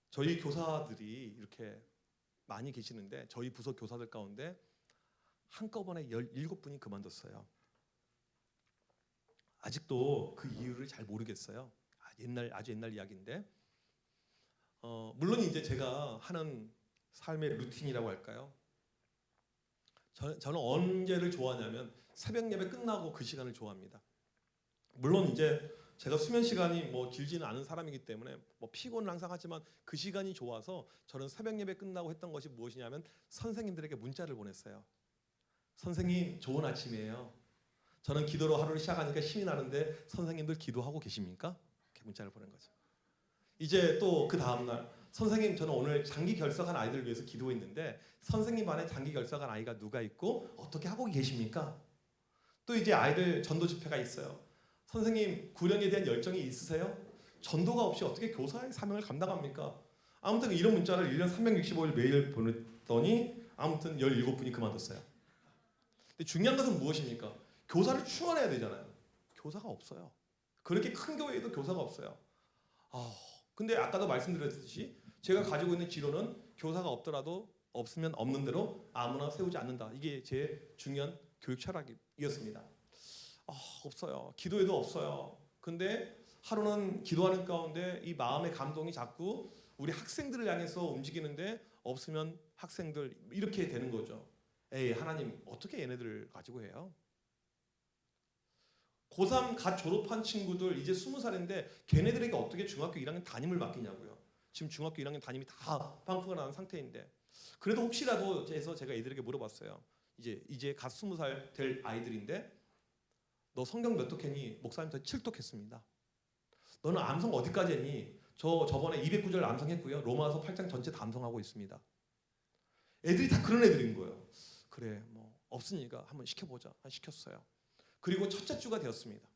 저희 교사들이 이렇게 많이 계시는데 저희 부서 교사들 가운데 한꺼번에 17분이 그만뒀어요. 아직도 그 이유를 잘 모르겠어요. 아주 옛날 이야기인데 물론 이제 제가 하는 삶의 루틴이라고 할까요? 저는 언제를 좋아하냐면 새벽 예배 끝나고 그 시간을 좋아합니다. 물론 이제 제가 수면 시간이 뭐 길지는 않은 사람이기 때문에 뭐 피곤은 항상 하지만 그 시간이 좋아서 저는 새벽 예배 끝나고 했던 것이 무엇이냐면 선생님들에게 문자를 보냈어요. 선생님 좋은 아침이에요. 저는 기도로 하루를 시작하니까 힘이 나는데 선생님들 기도하고 계십니까? 이렇게 문자를 보낸 거죠. 이제 또 그 다음날 선생님 저는 오늘 장기 결석한 아이들을 위해서 기도했는데 선생님 반에 장기 결석한 아이가 누가 있고 어떻게 하고 계십니까? 또 이제 아이들 전도 집회가 있어요. 선생님 구령에 대한 열정이 있으세요? 전도가 없이 어떻게 교사의 사명을 감당합니까? 아무튼 이런 문자를 1년 365일 매일 보냈더니 아무튼 17분이 그만뒀어요. 근데 중요한 것은 무엇입니까? 교사를 충원해야 되잖아요. 교사가 없어요. 그렇게 큰 교회에도 교사가 없어요. 근데 아까도 말씀드렸듯이 제가 가지고 있는 지론은 교사가 없더라도 없으면 없는 대로 아무나 세우지 않는다. 이게 제 중요한 교육 철학이었습니다. 없어요. 기도에도 없어요. 근데 하루는 기도하는 가운데 이 마음의 감동이 자꾸 우리 학생들을 향해서 움직이는데 없으면 학생들 이렇게 되는 거죠. 에이 하나님 어떻게 얘네들을 가지고 해요? 고3 갓 졸업한 친구들 이제 20살인데 걔네들에게 어떻게 중학교 1학년 담임을 맡기냐고요. 지금 중학교 1학년 담임이 다 빵꾸가 나는 상태인데 그래도 혹시라도 해서 제가 애들에게 물어봤어요. 이제 갓 20살 될 아이들인데 너 성경 몇 독했니? 목사님한테 7독했습니다. 너는 암송 어디까지 했니? 저번에 209절 암송했고요. 로마서 8장 전체 다 암송하고 있습니다. 애들이 다 그런 애들인 거예요. 그래 뭐 없으니까 한번 시켜보자. 시켰어요. 그리고 첫째 주가 되었습니다.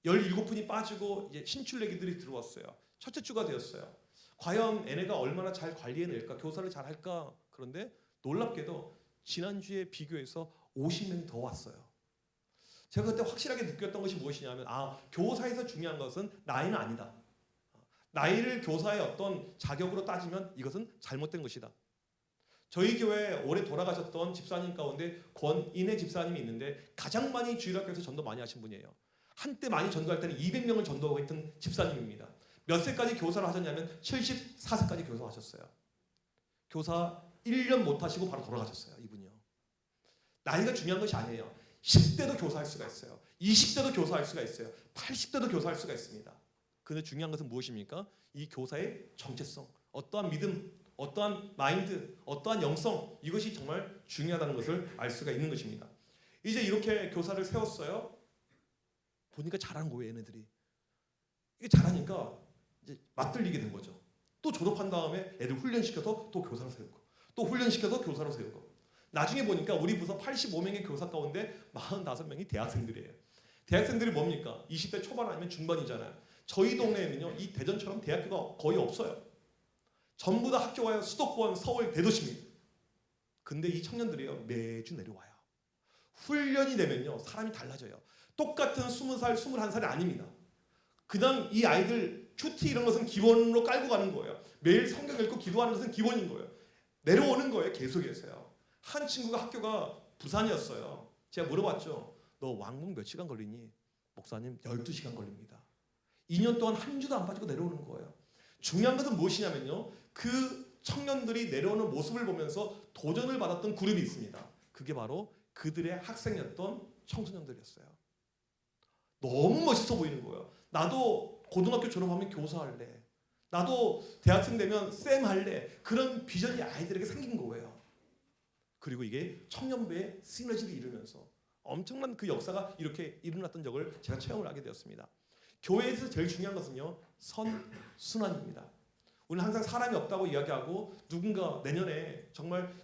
17분이 빠지고 이제 신출내기들이 들어왔어요. 첫째 주가 되었어요. 과연 얘네가 얼마나 잘 관리해낼까? 교사를 잘 할까? 그런데 놀랍게도 지난주에 비교해서 50명이 더 왔어요. 제가 그때 확실하게 느꼈던 것이 무엇이냐면 교사에서 중요한 것은 나이는 아니다. 나이를 교사의 어떤 자격으로 따지면 이것은 잘못된 것이다. 저희 교회에 오래 돌아가셨던 집사님 가운데 권인혜 집사님이 있는데 가장 많이 주일학교에서 전도 많이 하신 분이에요. 한때 많이 전도할 때는 200명을 전도하고 있던 집사님입니다. 몇 세까지 교사를 하셨냐면 74세까지 교사하셨어요. 교사 1년 못 하시고 바로 돌아가셨어요. 이분이요. 나이가 중요한 것이 아니에요. 10대도 교사할 수가 있어요. 20대도 교사할 수가 있어요. 80대도 교사할 수가 있습니다. 그런데 중요한 것은 무엇입니까? 이 교사의 정체성, 어떠한 믿음, 어떠한 마인드, 어떠한 영성, 이것이 정말 중요하다는 것을 알 수가 있는 것입니다. 이제 이렇게 교사를 세웠어요. 보니까 잘하는 거예요, 얘네들이. 이게 잘하니까 이제 맞들리게 된 거죠. 또 졸업한 다음에 애들 훈련시켜서 또 교사로 세우고 또 훈련시켜서 교사로 세우고 나중에 보니까 우리 부서 85명의 교사 가운데 45명이 대학생들이에요. 대학생들이 뭡니까? 20대 초반 아니면 중반이잖아요. 저희 동네에는요 이 대전처럼 대학교가 거의 없어요. 전부 다 학교가 수도권 서울 대도시입니다. 근데 이 청년들이요 매주 내려와요. 훈련이 되면요 사람이 달라져요. 똑같은 20살, 21살이 아닙니다. 그냥 이 아이들 큐티 이런 것은 기본으로 깔고 가는 거예요. 매일 성경 읽고 기도하는 것은 기본인 거예요. 내려오는 거예요. 계속해서요. 한 친구가 학교가 부산이었어요. 제가 물어봤죠. 너 왕복 몇 시간 걸리니? 목사님 12시간 걸립니다. 2년 동안 한 주도 안 빠지고 내려오는 거예요. 중요한 것은 무엇이냐면요. 그 청년들이 내려오는 모습을 보면서 도전을 받았던 그룹이 있습니다. 그게 바로 그들의 학생이었던 청소년들이었어요. 너무 멋있어 보이는 거예요. 나도 고등학교 졸업하면 교사할래. 나도 대학생 되면 쌤 할래. 그런 비전이 아이들에게 생긴 거예요. 그리고 이게 청년부의 시너지를 이루면서 엄청난 그 역사가 이렇게 일어났던 적을 제가 체험을 하게 되었습니다. 교회에서 제일 중요한 것은요. 선순환입니다. 우리는 항상 사람이 없다고 이야기하고 누군가 내년에 정말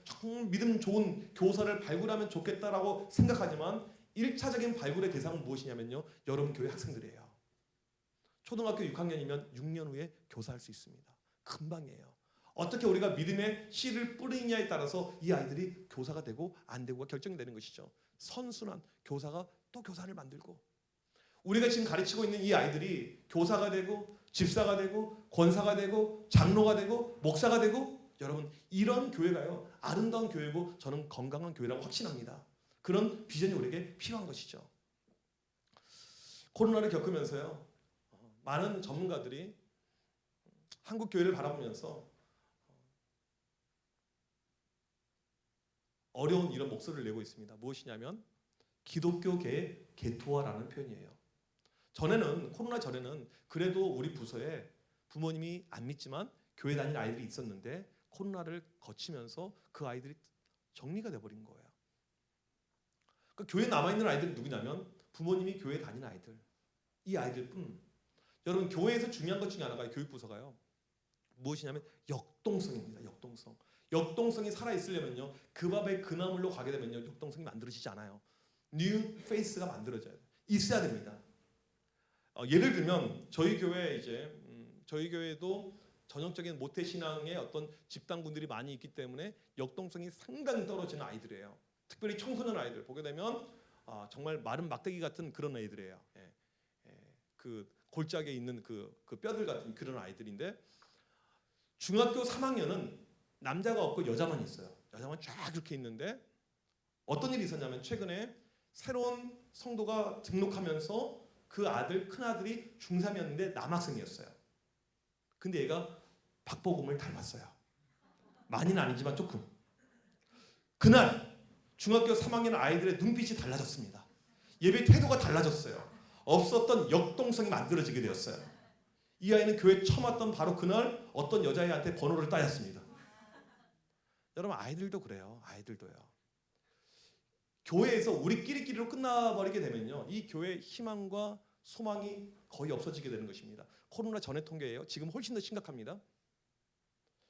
믿음 좋은 교사를 발굴하면 좋겠다라고 생각하지만 1차적인 발굴의 대상은 무엇이냐면요. 여러분 교회 학생들이에요. 초등학교 6학년이면 6년 후에 교사할 수 있습니다. 금방이에요. 어떻게 우리가 믿음의 씨를 뿌리느냐에 따라서 이 아이들이 교사가 되고 안 되고가 결정이 되는 것이죠. 선순환, 교사가 또 교사를 만들고 우리가 지금 가르치고 있는 이 아이들이 교사가 되고 집사가 되고 권사가 되고 장로가 되고 목사가 되고 여러분 이런 교회가요 아름다운 교회고 저는 건강한 교회라고 확신합니다. 그런 비전이 우리에게 필요한 것이죠. 코로나를 겪으면서요 많은 전문가들이 한국 교회를 바라보면서 어려운 이런 목소리를 내고 있습니다. 무엇이냐면 기독교계의 개토화라는 표현이에요. 전에는 코로나 전에는 그래도 우리 부서에 부모님이 안 믿지만 교회 다니는 아이들이 있었는데 코로나를 거치면서 그 아이들이 정리가 돼버린 거예요. 그러니까 교회에 남아있는 아이들은 누구냐면 부모님이 교회 다니는 아이들. 이 아이들뿐. 여러분 교회에서 중요한 것 중에 하나가 교육부서가요. 무엇이냐면 역동성입니다. 역동성. 역동성이 살아있으려면요. 그 밥에 그 나물로 가게 되면요. 역동성이 만들어지지 않아요. 뉴 페이스가 만들어져요. 있어야 됩니다. 예를 들면 저희 교회 저희 교회도 전형적인 모태 신앙의 어떤 집단군들이 많이 있기 때문에 역동성이 상당히 떨어지는 아이들이에요. 특별히 청소년 아이들 보게 되면 정말 마른 막대기 같은 그런 아이들이에요. 그 골짜기에 있는 그 뼈들 같은 그런 아이들인데 중학교 3학년은 남자가 없고 여자만 있어요. 여자만 쫙 이렇게 있는데 어떤 일이 있었냐면 최근에 새로운 성도가 등록하면서 그 아들 큰아들이 중3이었는데 남학생이었어요. 근데 얘가 박보검을 닮았어요. 많이는 아니지만 조금. 그날 중학교 3학년 아이들의 눈빛이 달라졌습니다. 예배 태도가 달라졌어요. 없었던 역동성이 만들어지게 되었어요. 이 아이는 교회 처음 왔던 바로 그날 어떤 여자애한테 번호를 따였습니다. 여러분 아이들도 그래요. 아이들도요. 교회에서 우리끼리끼리로 끝나버리게 되면요. 이 교회의 희망과 소망이 거의 없어지게 되는 것입니다. 코로나 전의 통계예요. 지금 훨씬 더 심각합니다.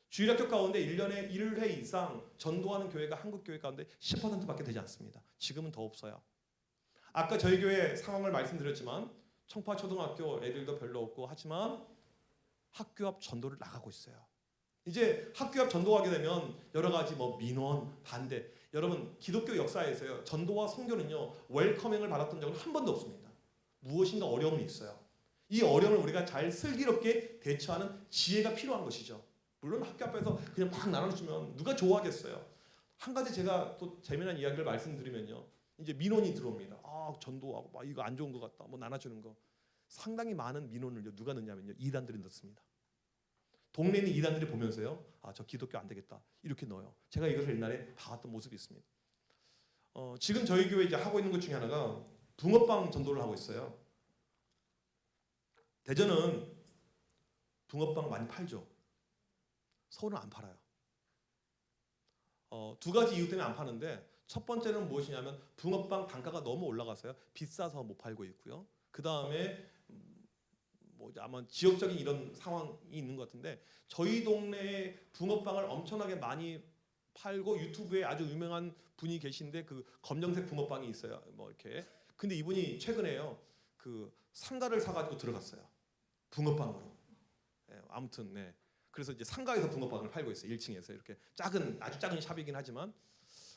주일학교 가운데 1년에 1회 이상 전도하는 교회가 한국 교회 가운데 10%밖에 되지 않습니다. 지금은 더 없어요. 아까 저희 교회 상황을 말씀드렸지만 청파 초등학교 애들도 별로 없고 하지만 학교 앞 전도를 나가고 있어요. 이제 학교 앞 전도하게 되면 여러 가지 민원, 반대. 여러분 기독교 역사에서요. 전도와 선교는요. 웰커밍을 받았던 적은 한 번도 없습니다. 무엇인가 어려움이 있어요. 이 어려움을 우리가 잘 슬기롭게 대처하는 지혜가 필요한 것이죠. 물론 학교 앞에서 그냥 막 나눠주면 누가 좋아하겠어요. 한 가지 제가 또 재미난 이야기를 말씀드리면요. 이제 민원이 들어옵니다. 전도하고 막 이거 안 좋은 것 같다. 나눠주는 거. 상당히 많은 민원을 누가 넣냐면요. 이단들이 넣습니다. 동네에 있는 이단들이 보면서요. 저 기독교 안 되겠다. 이렇게 넣어요. 제가 이것을 옛날에 봐왔던 모습이 있습니다. 지금 저희 교회 이제 하고 있는 것 중에 하나가 붕어빵 전도를 하고 있어요. 대전은 붕어빵 많이 팔죠. 서울은 안 팔아요. 두 가지 이유 때문에 안 파는데 첫 번째는 무엇이냐면 붕어빵 단가가 너무 올라가서요. 비싸서 못 팔고 있고요. 그 다음에 아마 지역적인 이런 상황이 있는 것 같은데 저희 동네에 붕어빵을 엄청나게 많이 팔고 유튜브에 아주 유명한 분이 계신데 그 검정색 붕어빵이 있어요. 뭐 이렇게. 근데 이분이 최근에요. 그 상가를 사가지고 들어갔어요. 붕어빵으로. 네, 아무튼 네. 그래서 이제 상가에서 붕어빵을 팔고 있어요. 1층에서 이렇게 아주 작은 샵이긴 하지만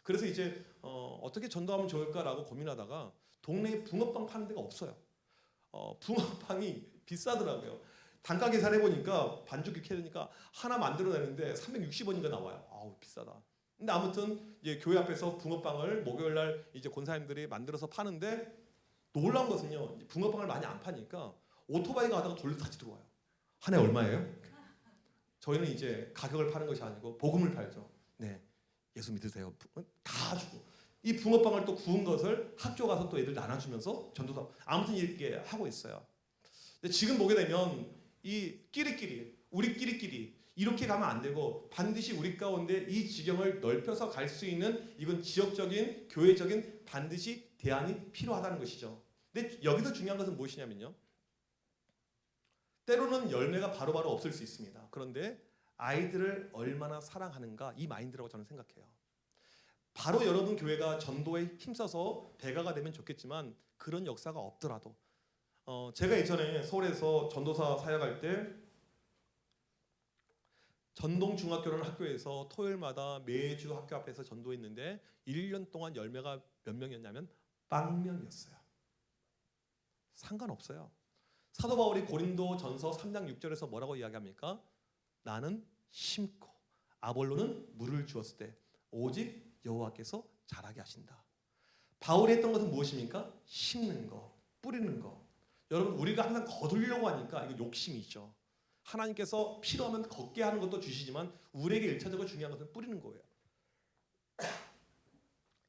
그래서 이제 어떻게 전도하면 좋을까라고 고민하다가 동네에 붕어빵 파는 데가 없어요. 붕어빵이 비싸더라고요. 단가 계산해 보니까 반죽 이렇게 되니까 하나 만들어내는데 360원인가 나와요. 아우 비싸다. 근데 아무튼 이제 교회 앞에서 붕어빵을 목요일 날 이제 권사님들이 만들어서 파는데 놀라운 것은요. 붕어빵을 많이 안 파니까 오토바이가 가다가 돌려 다시 들어와요. 한 해 얼마예요? 저희는 이제 가격을 파는 것이 아니고 복음을 팔죠. 네, 예수 믿으세요. 다 주고 이 붕어빵을 또 구운 것을 학교 가서 또 애들 나눠주면서 전도사 아무튼 이렇게 하고 있어요. 근데 지금 보게 되면 이 우리끼리 이렇게 가면 안 되고 반드시 우리 가운데 이 지경을 넓혀서 갈 수 있는 이건 지역적인 교회적인 반드시 대안이 필요하다는 것이죠. 근데 여기서 중요한 것은 무엇이냐면요. 때로는 열매가 바로바로 없을 수 있습니다. 그런데 아이들을 얼마나 사랑하는가 이 마인드라고 저는 생각해요. 바로 여러분 교회가 전도에 힘써서 배가가 되면 좋겠지만 그런 역사가 없더라도 제가 예전에 서울에서 전도사 사역할 때 전동중학교라는 학교에서 토요일마다 매주 학교 앞에서 전도했는데 1년 동안 열매가 몇 명이었냐면 빵명이었어요. 상관없어요. 사도 바울이 고린도 전서 3장 6절에서 뭐라고 이야기합니까? 나는 심고 아볼로는 물을 주었을 때 오직 여호와께서 자라게 하신다. 바울이 했던 것은 무엇입니까? 심는 거, 뿌리는 거. 여러분 우리가 항상 거두려고 하니까 이거 욕심이죠. 하나님께서 필요하면 걷게 하는 것도 주시지만 우리에게 1차적으로 중요한 것은 뿌리는 거예요.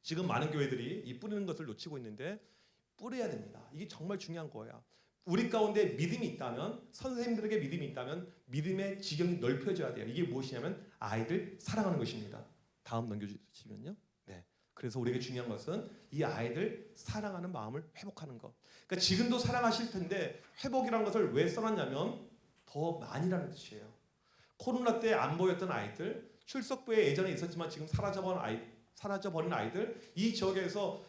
지금 많은 교회들이 이 뿌리는 것을 놓치고 있는데 뿌려야 됩니다. 이게 정말 중요한 거예요. 우리 가운데 믿음이 있다면 선생님들에게 믿음이 있다면 믿음의 지경이 넓혀져야 돼요. 이게 무엇이냐면 아이들 사랑하는 것입니다. 다음 넘겨주시면요. 네. 그래서 우리에게 중요한 것은 이 아이들 사랑하는 마음을 회복하는 것. 그러니까 지금도 사랑하실 텐데 회복이라는 것을 왜 써놨냐면 더 많이라는 뜻이에요. 코로나 때 안 보였던 아이들, 출석부에 예전에 있었지만 지금 사라져버린 아이들, 이 지역에서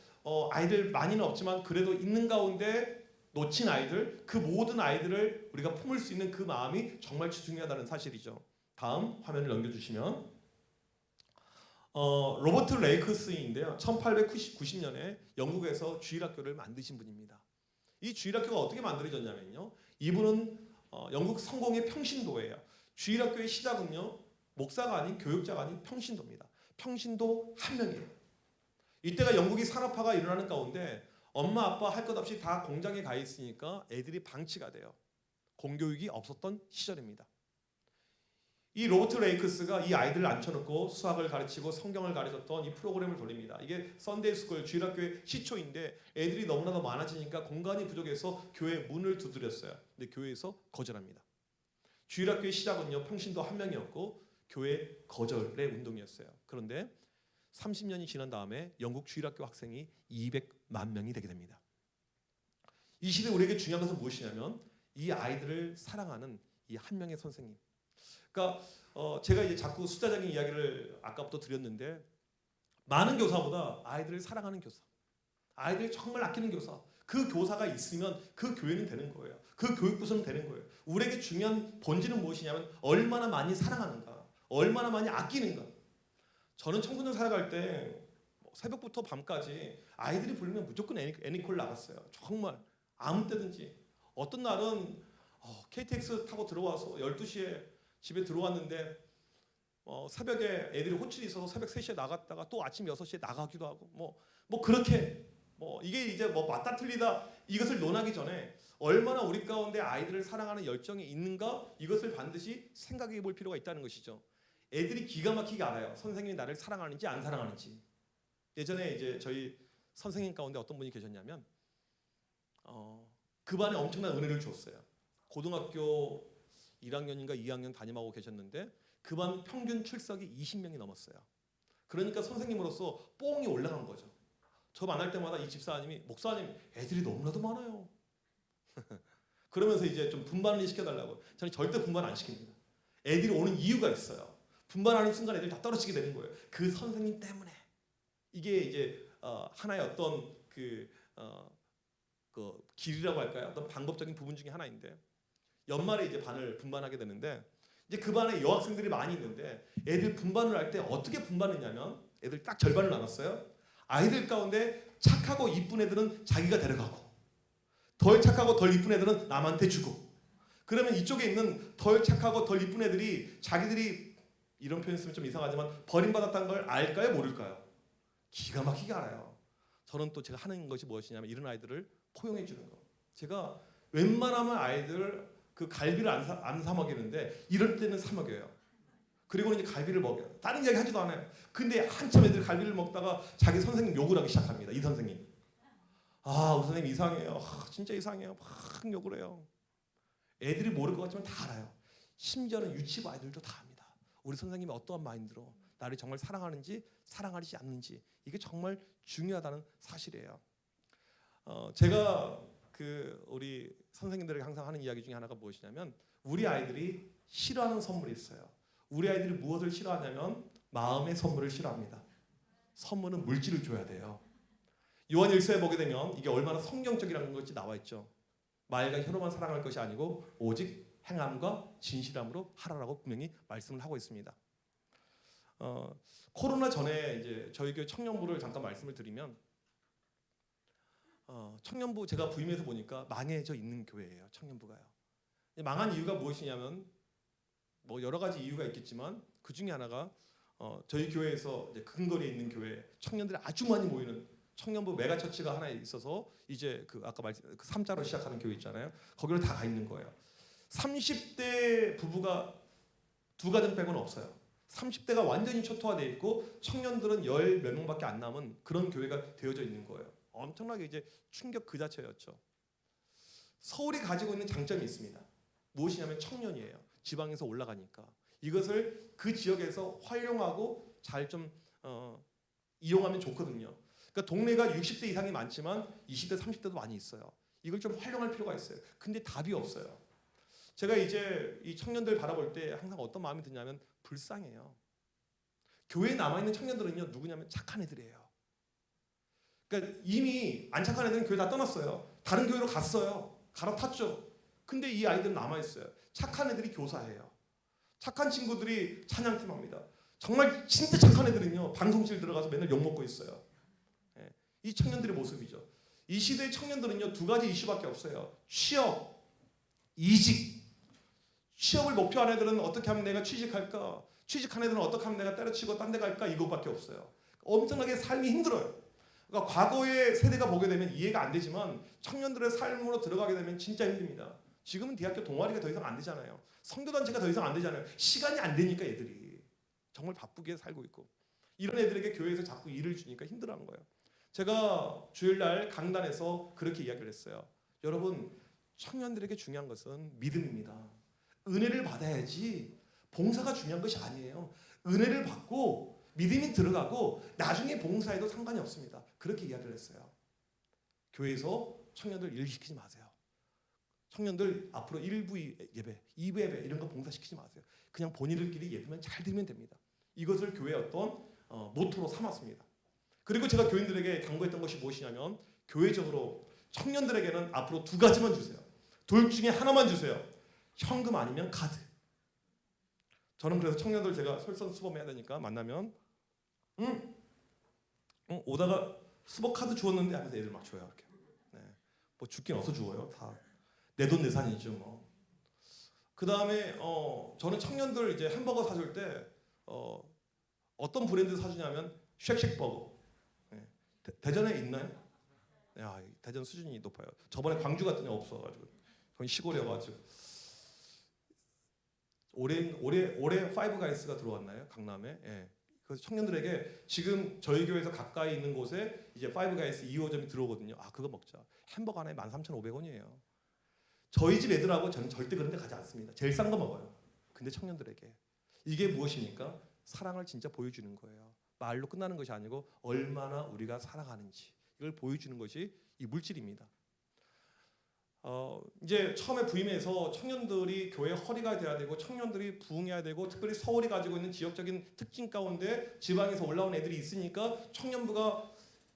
아이들 많이는 없지만 그래도 있는 가운데 놓친 아이들, 그 모든 아이들을 우리가 품을 수 있는 그 마음이 정말 중요하다는 사실이죠. 다음 화면을 넘겨주시면 로버트 레이크스인데요. 1890년에 영국에서 주일학교를 만드신 분입니다. 이 주일학교가 어떻게 만들어졌냐면요. 이분은 영국 성공의 평신도예요. 주일학교의 시작은요. 목사가 아닌 교육자가 아닌 평신도입니다. 평신도 한 명이에요. 이때가 영국이 산업화가 일어나는 가운데 엄마 아빠 할 것 없이 다 공장에 가 있으니까 애들이 방치가 돼요. 공교육이 없었던 시절입니다. 이 로버트 레이크스가 이 아이들을 앉혀놓고 수학을 가르치고 성경을 가르쳤던 이 프로그램을 돌립니다. 이게 썬데이 스쿨 주일학교의 시초인데 애들이 너무나도 많아지니까 공간이 부족해서 교회 문을 두드렸어요. 근데 교회에서 거절합니다. 주일학교의 시작은요 평신도 한 명이었고 교회 거절의 운동이었어요. 그런데 30년이 지난 다음에 영국 주일학교 학생이 200만 명이 되게 됩니다. 이 시대 우리에게 중요한 것은 무엇이냐면 이 아이들을 사랑하는 이 한 명의 선생님. 그러니까 제가 이제 자꾸 숫자적인 이야기를 아까부터 드렸는데 많은 교사보다 아이들을 사랑하는 교사, 아이들을 정말 아끼는 교사, 그 교사가 있으면 그 교회는 되는 거예요. 그 교육부서는 되는 거예요. 우리에게 중요한 본질은 무엇이냐면 얼마나 많이 사랑하는가, 얼마나 많이 아끼는가. 저는 청소년 사역할 때 새벽부터 밤까지 아이들이 부르면 무조건 애니콜 나갔어요. 정말 아무 때든지. 어떤 날은 KTX 타고 들어와서 12시에 집에 들어왔는데 새벽에 애들이 호출이 있어서 새벽 3시에 나갔다가 또 아침 6시에 나가기도 하고 뭐 그렇게 이게 이제 맞다 틀리다 이것을 논하기 전에 얼마나 우리 가운데 아이들을 사랑하는 열정이 있는가 이것을 반드시 생각해 볼 필요가 있다는 것이죠. 애들이 기가 막히게 알아요. 선생님이 나를 사랑하는지 안 사랑하는지. 예전에 이제 저희 선생님 가운데 어떤 분이 계셨냐면 그 반에 엄청난 은혜를 줬어요. 고등학교 1학년인가 2학년 담임하고 계셨는데 그 반 평균 출석이 20명이 넘었어요. 그러니까 선생님으로서 뽕이 올라간 거죠. 저 만날 때마다 이 집사님이 목사님 애들이 너무나도 많아요. 그러면서 이제 좀 분반을 시켜달라고. 저는 절대 분반 안 시킵니다. 애들이 오는 이유가 있어요. 분반하는 순간 애들이 다 떨어지게 되는 거예요. 그 선생님 때문에. 이게 이제 하나의 어떤 그 길이라고 할까요? 어떤 방법적인 부분 중에 하나인데, 연말에 이제 반을 분반하게 되는데, 이제 그 반에 여학생들이 많이 있는데 애들 분반을 할 때 어떻게 분반했냐면, 애들 딱 절반을 나눴어요. 아이들 가운데 착하고 이쁜 애들은 자기가 데려가고, 덜 착하고 덜 이쁜 애들은 남한테 주고. 그러면 이쪽에 있는 덜 착하고 덜 이쁜 애들이 자기들이, 이런 표현 쓰면 좀 이상하지만, 버림받았다는 걸 알까요, 모를까요? 기가 막히게 알아요. 저는 또 제가 하는 것이 무엇이냐면, 이런 아이들을 포용해 주는 거. 제가 웬만하면 아이들 그 갈비를 안 사 먹이는데, 이럴 때는 사 먹여요. 그리고는 이제 갈비를 먹여요. 다른 이야기 하지도 않아요. 근데 한참 애들 갈비를 먹다가 자기 선생님 욕을 하기 시작합니다. 이 선생님. 우리 선생님 이상해요. 진짜 이상해요. 막 욕을 해요. 애들이 모를 것 같지만 다 알아요. 심지어는 유치부 아이들도 다 압니다. 우리 선생님이 어떠한 마인드로 나를 정말 사랑하는지 사랑하지 않는지, 이게 정말 중요하다는 사실이에요. 제가 우리 선생님들에게 항상 하는 이야기 중에 하나가 무엇이냐면, 우리 아이들이 싫어하는 선물이 있어요. 우리 아이들이 무엇을 싫어하냐면 마음의 선물을 싫어합니다. 선물은 물질을 줘야 돼요. 요한 1서에 보게 되면 이게 얼마나 성경적이라는 것이 나와 있죠. 말과 혀로만 사랑할 것이 아니고 오직 행함과 진실함으로 하라라고 분명히 말씀을 하고 있습니다. 코로나 전에 이제 저희 교회 청년부를 잠깐 말씀을 드리면, 청년부 제가 부임해서 보니까 망해져 있는 교회예요. 청년부가요. 망한 이유가 무엇이냐면, 뭐 여러 가지 이유가 있겠지만 그 중에 하나가 저희 교회에서 이제 근거리에 있는 교회 청년들이 아주 많이 모이는 청년부 메가처치가 하나 있어서, 이제 아까 말씀 그 3자로 시작하는 교회 있잖아요. 거기로 다 가 있는 거예요. 30대 부부가 두 가정 빼고는 없어요. 30대가 완전히 초토화되어 있고 청년들은 열 몇 명밖에 안 남은 그런 교회가 되어져 있는 거예요. 엄청나게 이제 충격 그 자체였죠. 서울이 가지고 있는 장점이 있습니다. 무엇이냐면 청년이에요. 지방에서 올라가니까 이것을 그 지역에서 활용하고 잘 좀 이용하면 좋거든요. 그러니까 동네가 60대 이상이 많지만 20대, 30대도 많이 있어요. 이걸 좀 활용할 필요가 있어요. 근데 답이 없어요. 제가 이제 이 청년들 바라볼 때 항상 어떤 마음이 드냐면 불쌍해요. 교회에 남아있는 청년들은요, 누구냐면 착한 애들이에요. 그러니까 이미 안 착한 애들은 교회 다 떠났어요. 다른 교회로 갔어요. 갈아탔죠. 근데 이 아이들은 남아있어요. 착한 애들이 교사예요. 착한 친구들이 찬양팀 합니다. 정말 진짜 착한 애들은요, 방송실 들어가서 맨날 욕먹고 있어요. 이 청년들의 모습이죠. 이 시대의 청년들은요, 두 가지 이슈밖에 없어요. 취업, 이직. 취업을 목표한 애들은 어떻게 하면 내가 취직할까? 취직한 애들은 어떻게 하면 내가 때려치고 딴 데 갈까? 이것밖에 없어요. 엄청나게 삶이 힘들어요. 그러니까 과거의 세대가 보게 되면 이해가 안 되지만 청년들의 삶으로 들어가게 되면 진짜 힘듭니다. 지금은 대학교 동아리가 더 이상 안 되잖아요. 선교단체가 더 이상 안 되잖아요. 시간이 안 되니까 애들이 정말 바쁘게 살고 있고, 이런 애들에게 교회에서 자꾸 일을 주니까 힘들어하는 거예요. 제가 주일날 강단에서 그렇게 이야기를 했어요. 여러분, 청년들에게 중요한 것은 믿음입니다. 은혜를 받아야지 봉사가 중요한 것이 아니에요. 은혜를 받고 믿음이 들어가고 나중에 봉사해도 상관이 없습니다. 그렇게 이야기를 했어요. 교회에서 청년들 일 시키지 마세요. 청년들 앞으로 1부 예배, 2부 예배 이런 거 봉사시키지 마세요. 그냥 본인들끼리 예배만 잘 드리면 됩니다. 이것을 교회의 어떤 모토로 삼았습니다. 그리고 제가 교인들에게 당부했던 것이 무엇이냐면, 교회적으로 청년들에게는 앞으로 두 가지만 주세요. 둘 중에 하나만 주세요. 현금 아니면 카드. 저는 그래서 청년들 제가 솔선수범해야 되니까 만나면 오다가 수복 카드 주었는데 하면서 애들 막 줘요. 이렇게. 네. 뭐 죽긴 어서 주어요. 다 내 돈 내산이죠. 뭐. 그 다음에 저는 청년들 이제 햄버거 사줄 때 어떤 브랜드 사주냐면 쉑쉑버거. 네. 대전에 있나요? 야, 대전 수준이 높아요. 저번에 광주 갔더니 없어가지고 거기 시골이어가지고. 올해 파이브 가이스가 들어왔나요? 강남에. 예. 그래서 청년들에게 지금 저희 교회에서 가까이 있는 곳에 이제 파이브 가이스 2호점이 들어오거든요. 그거 먹자. 햄버거 하나에 13,500원이에요. 저희 집 애들하고 저는 절대 그런 데 가지 않습니다. 제일 싼 거 먹어요. 근데 청년들에게 이게 무엇입니까? 사랑을 진짜 보여주는 거예요. 말로 끝나는 것이 아니고 얼마나 우리가 사랑하는지 이걸 보여주는 것이 이 물질입니다. 이제 처음에 부임해서 청년들이 교회 허리가 돼야 되고 청년들이 부흥해야 되고 특별히 서울이 가지고 있는 지역적인 특징 가운데 지방에서 올라온 애들이 있으니까 청년부가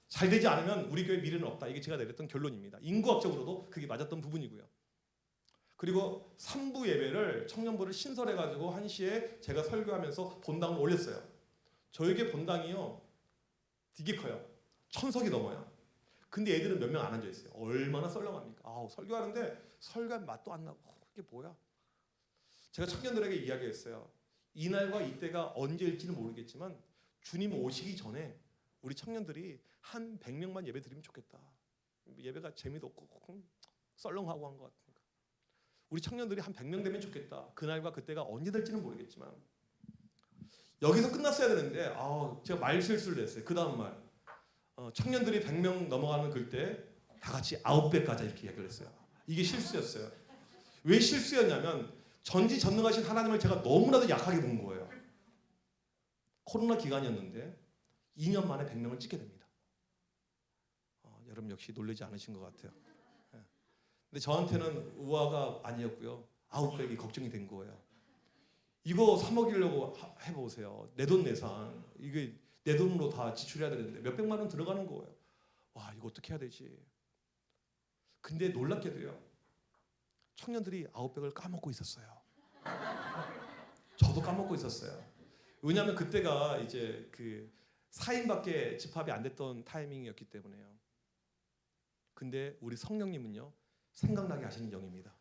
잘 되지 않으면 우리 교회 미래는 없다. 이게 제가 내렸던 결론입니다. 인구학적으로도 그게 맞았던 부분이고요. 그리고 3부 예배를 청년부를 신설해가지고 1시에 제가 설교하면서 본당을 올렸어요. 저에게 본당이요 되게 커요. 1000석이 넘어요. 근데 애들은 몇 명 안 앉아있어요. 얼마나 썰렁합니까? 설교하는데 설교한 맛도 안 나고 이게 뭐야? 제가 청년들에게 이야기했어요. 이날과 이때가 언제일지는 모르겠지만 주님 오시기 전에 우리 청년들이 한 100명만 예배 드리면 좋겠다. 예배가 재미도 없고 썰렁하고 한 것 같으니까. 우리 청년들이 한 100명 되면 좋겠다. 그날과 그때가 언제 될지는 모르겠지만 여기서 끝났어야 되는데 제가 말 실수를 했어요. 그 다음 말 청년들이 100명 넘어가는 그때 다 같이 9배 가자 이렇게 이야기를 했어요. 이게 실수였어요. 왜 실수였냐면 전지전능하신 하나님을 제가 너무나도 약하게 본 거예요. 코로나 기간이었는데 2년 만에 100명을 찍게 됩니다. 여러분 역시 놀라지 않으신 것 같아요. 근데 저한테는 우화가 아니었고요. 900이 걱정이 된 거예요. 이거 사 먹이려고 해보세요. 내돈내산 이게 내 돈으로 다 지출해야 되는데 몇백만 원 들어가는 거예요. 와 이거 어떻게 해야 되지? 근데 놀랍게도요. 청년들이 900을 까먹고 있었어요. 저도 까먹고 있었어요. 왜냐하면 그때가 이제 그 4인밖에 집합이 안 됐던 타이밍이었기 때문에요. 근데 우리 성령님은요. 생각나게 하시는 영입니다.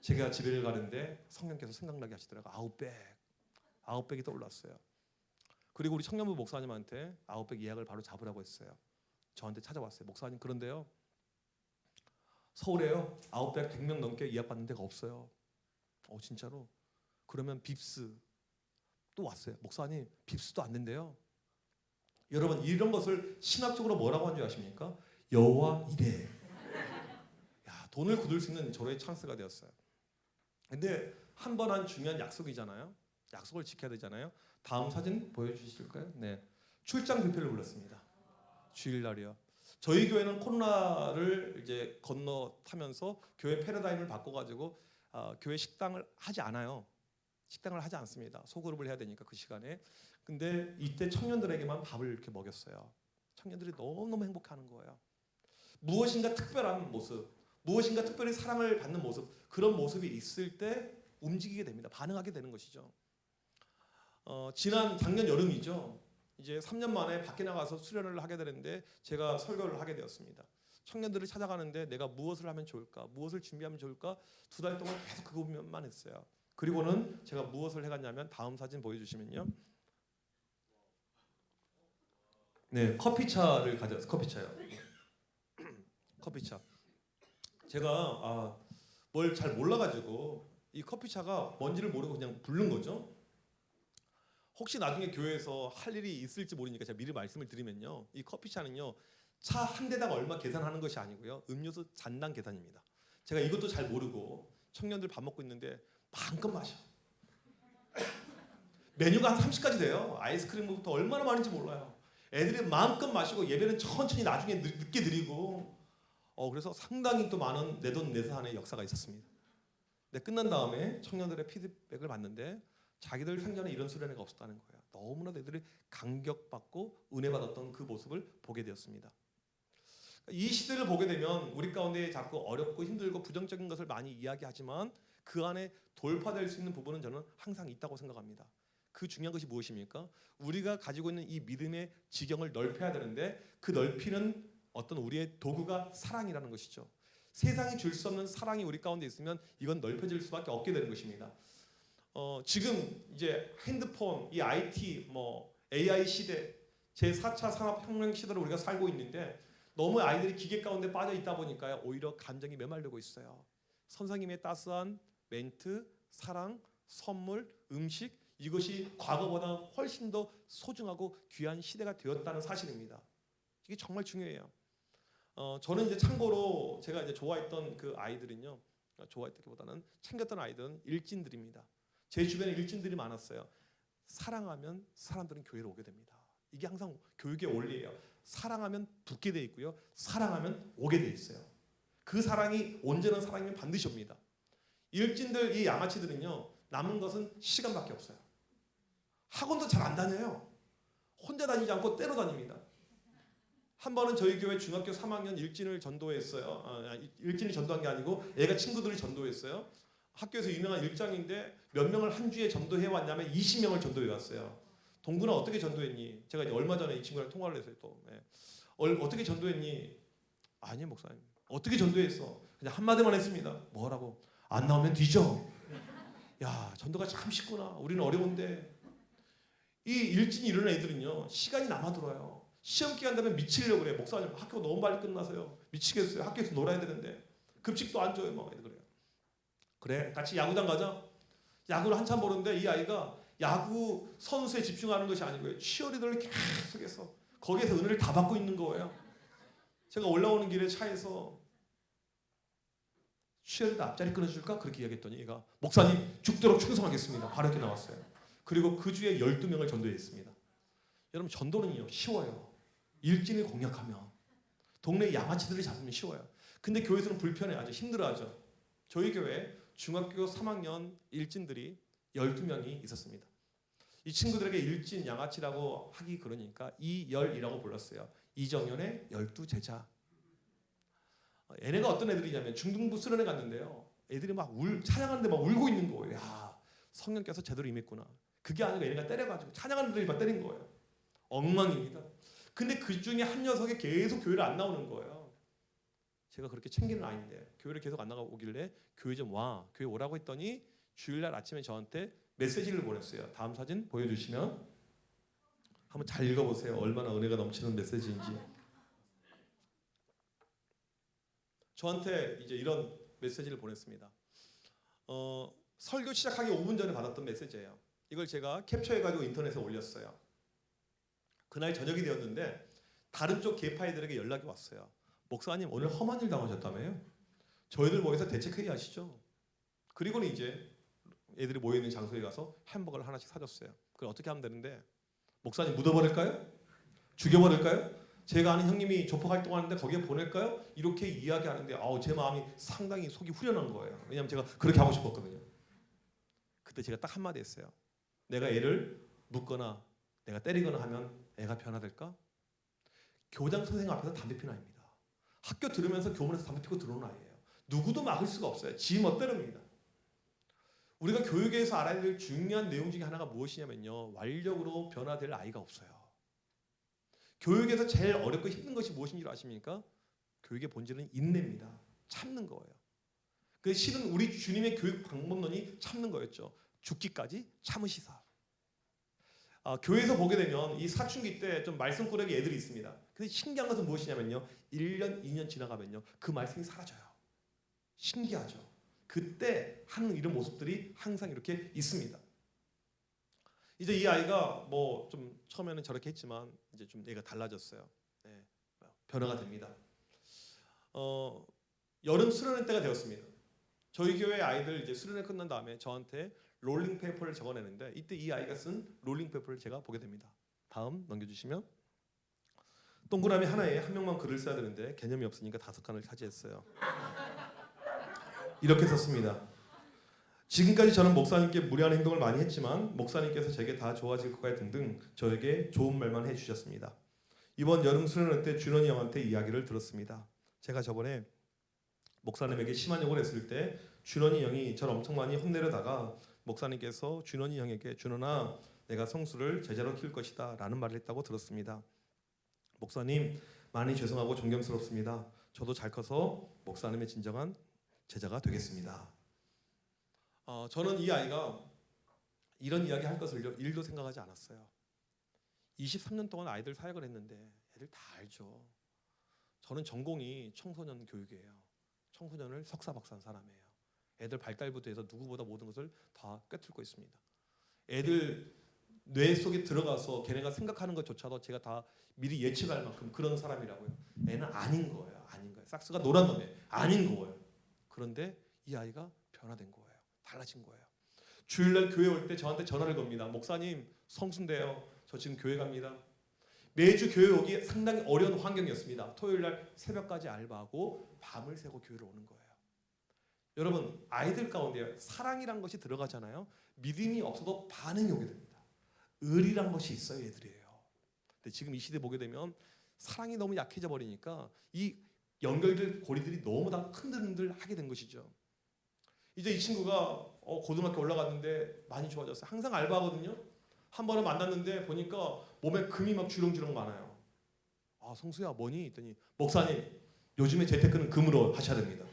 제가 집에를 가는데 성령께서 생각나게 하시더라고요. 900이 떠올랐어요. 그리고 우리 청년부 목사님한테 900 예약을 바로 잡으라고 했어요. 저한테 찾아왔어요. 목사님 그런데요. 서울에요. 900, 100명 넘게 예약받는 데가 없어요. 진짜로? 그러면 빕스 또 왔어요. 목사님 빕스도 안 된대요. 여러분 이런 것을 신학적으로 뭐라고 한 줄 아십니까? 여호와 이레. 돈을 굳을 수 있는 저의 찬스가 되었어요. 근데 한 번 한 중요한 약속이잖아요. 약속을 지켜야 되잖아요. 다음 사진 보여주실까요? 네, 출장 뷔페를 불렀습니다. 주일날이요. 저희 교회는 코로나를 이제 건너타면서 교회 패러다임을 바꿔가지고 교회 식당을 하지 않아요. 식당을 하지 않습니다. 소그룹을 해야 되니까 그 시간에. 근데 이때 청년들에게만 밥을 이렇게 먹였어요. 청년들이 너무너무 행복해하는 거예요. 무엇인가 특별한 모습, 무엇인가 특별히 사랑을 받는 모습, 그런 모습이 있을 때 움직이게 됩니다. 반응하게 되는 것이죠. 지난 작년 여름이죠. 이제 3년 만에 밖에 나가서 수련을 하게 되는데 제가 설교를 하게 되었습니다. 청년들을 찾아가는데 내가 무엇을 하면 좋을까? 무엇을 준비하면 좋을까? 2달 동안 계속 그것만 했어요. 그리고는 제가 무엇을 해갔냐면 다음 사진 보여주시면요. 네, 커피차를 가져왔어요. 커피차요. 커피차. 제가 뭘 잘 몰라가지고 이 커피차가 뭔지를 모르고 그냥 부른 거죠. 혹시 나중에 교회에서 할 일이 있을지 모르니까 제가 미리 말씀을 드리면요. 이 커피차는요. 차 한 대당 얼마 계산하는 것이 아니고요. 음료수 잔당 계산입니다. 제가 이것도 잘 모르고 청년들 밥 먹고 있는데 마음껏 마셔. 메뉴가 한 30가지 돼요. 아이스크림부터 얼마나 많은지 몰라요. 애들이 마음껏 마시고 예배는 천천히 나중에 늦게 드리고 그래서 상당히 또 많은 내돈내산의 역사가 있었습니다. 근데 끝난 다음에 청년들의 피드백을 받는데 자기들 생전에 이런 수련회가 없었다는 거예요. 너무나 애들이 감격받고 은혜 받았던 그 모습을 보게 되었습니다. 이 시대를 보게 되면 우리 가운데 자꾸 어렵고 힘들고 부정적인 것을 많이 이야기하지만 그 안에 돌파될 수 있는 부분은 저는 항상 있다고 생각합니다. 그 중요한 것이 무엇입니까? 우리가 가지고 있는 이 믿음의 지경을 넓혀야 되는데 그 넓히는 어떤 우리의 도구가 사랑이라는 것이죠. 세상이 줄 수 없는 사랑이 우리 가운데 있으면 이건 넓혀질 수밖에 없게 되는 것입니다. 지금 이제 핸드폰, 이 IT, AI 시대, 제4차 산업혁명 시대를 우리가 살고 있는데 너무 아이들이 기계 가운데 빠져 있다 보니까 오히려 감정이 메말르고 있어요. 선생님의 따스한 멘트, 사랑, 선물, 음식 이것이 과거보다 훨씬 더 소중하고 귀한 시대가 되었다는 사실입니다. 이게 정말 중요해요. 저는 이제 참고로 제가 이제 좋아했던 그 아이들은요, 좋아했다기보다는 챙겼던 아이들은 일진들입니다. 제 주변에 일진들이 많았어요. 사랑하면 사람들은 교회로 오게 됩니다. 이게 항상 교육의 원리예요. 사랑하면 붙게 돼 있고요, 사랑하면 오게 돼 있어요. 그 사랑이 온전한 사랑이면 반드시 옵니다. 일진들, 이 양아치들은요, 남은 것은 시간밖에 없어요. 학원도 잘 안 다녀요. 혼자 다니지 않고 때로 다닙니다. 한 번은 저희 교회 중학교 3학년 일진을 전도했어요. 일진이 전도한 게 아니고 애가 친구들을 전도했어요. 학교에서 유명한 일장인데 몇 명을 한 주에 전도해 왔냐면 20명을 전도해 왔어요. 동구나 어떻게 전도했니? 제가 이제 얼마 전에 이 친구랑 통화를 했어요. 또 어떻게 전도했니? 아니 목사님. 어떻게 전도했어? 그냥 한마디만 했습니다. 뭐라고? 안 나오면 뒤져. 야, 전도가 참 쉽구나. 우리는 어려운데. 이 일진이 이런 애들은요, 시간이 남아들어요. 시험 기간 되면 미치려고 그래. 목사님, 학교 너무 빨리 끝나서요. 미치겠어요. 학교에서 놀아야 되는데. 급식도 안 줘요. 막 그래요. 그래, 같이 야구장 가자. 야구를 한참 보는데 이 아이가 야구 선수에 집중하는 것이 아니고요. 치어리더를 계속해서 거기에서 은혜를 다 받고 있는 거예요. 제가 올라오는 길에 차에서 치어리더 앞자리 끊어줄까? 그렇게 이야기했더니 얘가 목사님 죽도록 충성하겠습니다. 바로 이렇게 나왔어요. 그리고 그 주에 12명을 전도했습니다. 여러분 전도는요 쉬워요. 일진을 공략하면 동네 양아치들을 잡으면 쉬워요. 근데 교회에서는 불편해하죠. 힘들어하죠. 저희 교회 중학교 3학년 일진들이 12명이 있었습니다. 이 친구들에게 일진 양아치라고 하기 그러니까 이열이라고 불렀어요. 이정현의 12제자. 얘네가 어떤 애들이냐면 중등부 수련회 갔는데요. 애들이 막 찬양하는데 막 울고 있는 거예요. 야, 성령께서 제대로 임했구나. 그게 아니고 얘네가 때려가지고 찬양하는 애들이 막 때린 거예요. 엉망입니다. 근데 그 중에 한 녀석이 계속 교회를 안 나오는 거예요. 제가 그렇게 챙기는 아이인데 교회를 계속 안 나가오길래 교회 좀 와. 교회 오라고 했더니 주일날 아침에 저한테 메시지를 보냈어요. 다음 사진 보여주시면 한번 잘 읽어보세요. 얼마나 은혜가 넘치는 메시지인지. 저한테 이제 이런 메시지를 보냈습니다. 설교 시작하기 5분 전에 받았던 메시지예요. 이걸 제가 캡처해가지고 인터넷에 올렸어요. 그날 저녁이 되었는데 다른 쪽 계파이들에게 연락이 왔어요. 목사님 오늘 험한 일 당하셨다며요? 저희들 모여서 대책회의 하시죠. 그리고는 이제 애들이 모여있는 장소에 가서 햄버거를 하나씩 사줬어요. 그걸 어떻게 하면 되는데 목사님 묻어버릴까요? 죽여버릴까요? 제가 아는 형님이 조폭 활동하는데 거기에 보낼까요? 이렇게 이야기하는데 제 마음이 상당히 속이 후련한 거예요. 왜냐하면 제가 그렇게 하고 싶었거든요. 그때 제가 딱 한마디 했어요. 내가 애를 묻거나 내가 때리거나 하면 애가 변화될까? 교장 선생님 앞에서 담배 피는 아이입니다. 학교 들으면서 교문에서 담배 피고 들어오는 아이예요. 누구도 막을 수가 없어요. 지 멋대로입니다. 우리가 교육에서 알아야 될 중요한 내용 중에 하나가 무엇이냐면요. 완력으로 변화될 아이가 없어요. 교육에서 제일 어렵고 힘든 것이 무엇인 줄 아십니까? 교육의 본질은 인내입니다. 참는 거예요. 그 실은 우리 주님의 교육 방법론이 참는 거였죠. 죽기까지 참으시사. 교회에서 보게 되면 이 사춘기 때 좀 말썽꾸러기 애들이 있습니다. 근데 신기한 것은 무엇이냐면요. 1년, 2년 지나가면요. 그 말씀이 사라져요. 신기하죠. 그때 하는 이런 모습들이 항상 이렇게 있습니다. 이제 이 아이가 뭐 좀 처음에는 저렇게 했지만 이제 좀 얘가 달라졌어요. 네, 변화가 됩니다. 여름 수련회 때가 되었습니다. 저희 교회 아이들 이제 수련회 끝난 다음에 저한테 롤링 페이퍼를 적어내는데 이때 이 아이가 쓴 롤링 페이퍼를 제가 보게 됩니다. 다음 넘겨주시면 동그라미 하나에 한 명만 글을 써야 되는데 개념이 없으니까 5칸을 차지했어요. 이렇게 썼습니다. 지금까지 저는 목사님께 무례한 행동을 많이 했지만 목사님께서 제게 다 좋아질 거야 등등 저에게 좋은 말만 해주셨습니다. 이번 여름 수련회 때 준원이 형한테 이야기를 들었습니다. 제가 저번에 목사님에게 심한 욕을 했을 때 준원이 형이 저를 엄청 많이 혼내려다가 목사님께서 준원이 형에게 준원아 내가 성수를 제자로 키울 것이다 라는 말을 했다고 들었습니다. 목사님 많이 죄송하고 존경스럽습니다. 저도 잘 커서 목사님의 진정한 제자가 되겠습니다. 저는 이 아이가 이런 이야기 할 것을 일도 생각하지 않았어요. 23년 동안 아이들 사역을 했는데 애들 다 알죠. 저는 전공이 청소년 교육이에요. 청소년을 석사 박사한 사람이에요. 애들 발달부터 해서 누구보다 모든 것을 다 꿰뚫고 있습니다. 애들 뇌 속에 들어가서 걔네가 생각하는 것조차도 제가 다 미리 예측할 만큼 그런 사람이라고요. 애는 아닌 거예요. 아닌 거예요. 싹스가 노란 놈이에요. 아닌 거예요. 그런데 이 아이가 변화된 거예요. 달라진 거예요. 주일날 교회 올 때 저한테 전화를 겁니다. 목사님 성수인데요. 저 지금 교회 갑니다. 매주 교회 오기 상당히 어려운 환경이었습니다. 토요일 날 새벽까지 알바하고 밤을 새고 교회를 오는 거예요. 여러분, 아이들 가운데 사랑이란 것이 들어가잖아요. 믿음이 없어도 반응이 오게 됩니다. 의리란 것이 있어요, 애들이에요. 근데 지금 이 시대 보게 되면 사랑이 너무 약해져 버리니까 이 연결될 고리들이 너무 다 흔들흔들 하게 된 것이죠. 이제 이 친구가 고등학교 올라갔는데 많이 좋아졌어요. 항상 알바하거든요. 한 번은 만났는데 보니까 몸에 금이 막 주렁주렁 많아요. 아, 성수야 뭐니? 했더니 목사님 요즘에 재테크는 금으로 하셔야 됩니다.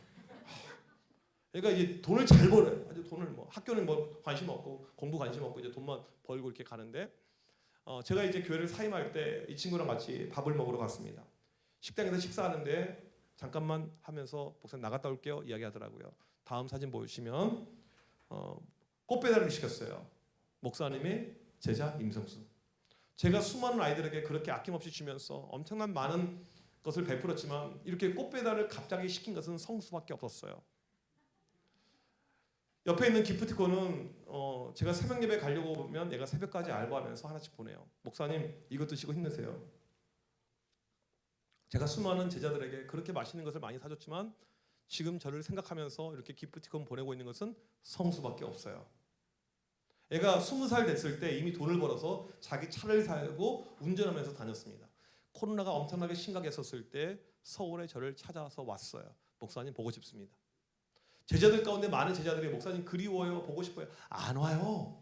그러니까 이제 돈을 잘 벌어요. 아주 돈을 뭐 학교는 뭐 관심 없고 공부 관심 없고 이제 돈만 벌고 이렇게 가는데 제가 이제 교회를 사임할 때 이 친구랑 같이 밥을 먹으러 갔습니다. 식당에서 식사하는데 잠깐만 하면서 목사님 나갔다 올게요 이야기하더라고요. 다음 사진 보시면 꽃배달을 시켰어요. 목사님의 제자 임성수. 제가 수많은 아이들에게 그렇게 아낌없이 주면서 엄청난 많은 것을 베풀었지만 이렇게 꽃배달을 갑자기 시킨 것은 성수밖에 없었어요. 옆에 있는 기프티콘은 제가 새벽 예배 가려고 보면 얘가 새벽까지 알바하면서 하나씩 보내요. 목사님 이것 드시고 힘내세요. 제가 수많은 제자들에게 그렇게 맛있는 것을 많이 사줬지만 지금 저를 생각하면서 이렇게 기프티콘 보내고 있는 것은 성수밖에 없어요. 얘가 20살 됐을 때 이미 돈을 벌어서 자기 차를 사고 운전하면서 다녔습니다. 코로나가 엄청나게 심각했었을 때 서울에 저를 찾아서 왔어요. 목사님 보고 싶습니다. 제자들 가운데 많은 제자들이 목사님 그리워요, 보고 싶어요. 안 와요.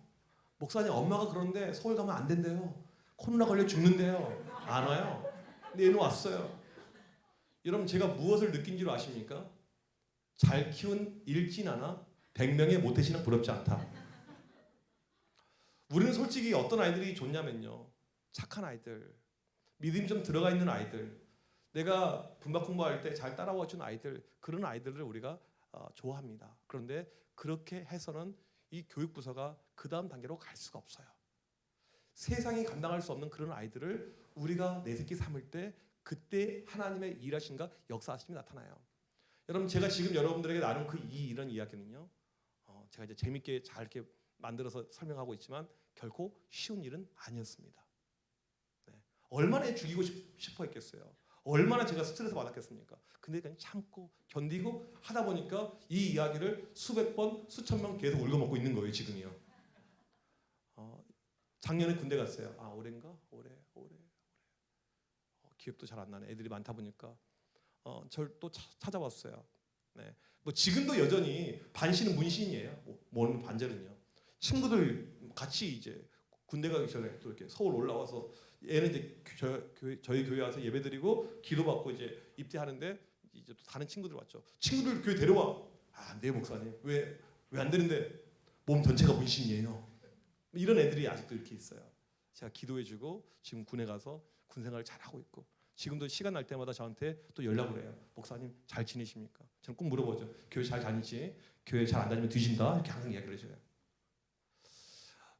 목사님 엄마가 그러는데 서울 가면 안 된대요. 코로나 걸려 죽는데요. 안 와요. 근데 얘는 왔어요. 여러분 제가 무엇을 느낀 줄 아십니까? 잘 키운 일진 하나 100명의 모태신앙 부럽지 않다. 우리는 솔직히 어떤 아이들이 좋냐면요. 착한 아이들, 믿음이 좀 들어가 있는 아이들, 내가 분박 공부할 때 잘 따라와 준 아이들, 그런 아이들을 우리가 좋아합니다. 그런데 그렇게 해서는 이 교육부서가 그 다음 단계로 갈 수가 없어요. 세상이 감당할 수 없는 그런 아이들을 우리가 내 새끼 삼을 때 그때 하나님의 일하심과 역사하심이 나타나요. 여러분 제가 지금 여러분들에게 나눈 이런 이야기는요. 제가 이제 재밌게 잘 이렇게 만들어서 설명하고 있지만 결코 쉬운 일은 아니었습니다. 네. 얼마나 죽이고 싶어 했겠어요. 얼마나 제가 스트레스 받았겠습니까? 근데 그냥 참고 견디고 하다 보니까 이 이야기를 수백 번, 수천 번 계속 울고먹고 있는 거예요. 지금이요. 작년에 군대 갔어요. 아 올해인가? 올해. 기억도 잘 안 나네. 애들이 많다 보니까 저를 또 찾아왔어요. 네. 뭐 지금도 여전히 반신은 문신이에요. 뭐는 반절은요. 친구들 같이 이제 군대 가기 전에 또 이렇게 서울 올라와서 얘는 이제 저희 교회 와서 예배드리고 기도받고 이제 입대하는데 이제 또 다른 친구들 왔죠. 친구들 교회 데려와. 아, 안 돼요 목사님. 왜 안 되는데? 몸 전체가 문신이에요. 이런 애들이 아직도 이렇게 있어요. 제가 기도해주고 지금 군에 가서 군 생활을 잘 하고 있고 지금도 시간 날 때마다 저한테 또 연락을 해요. 목사님 잘 지내십니까? 저는 꼭 물어보죠. 교회 잘 다니지? 교회 잘 안 다니면 뒤진다. 이렇게 항상 이야기를 해줘요.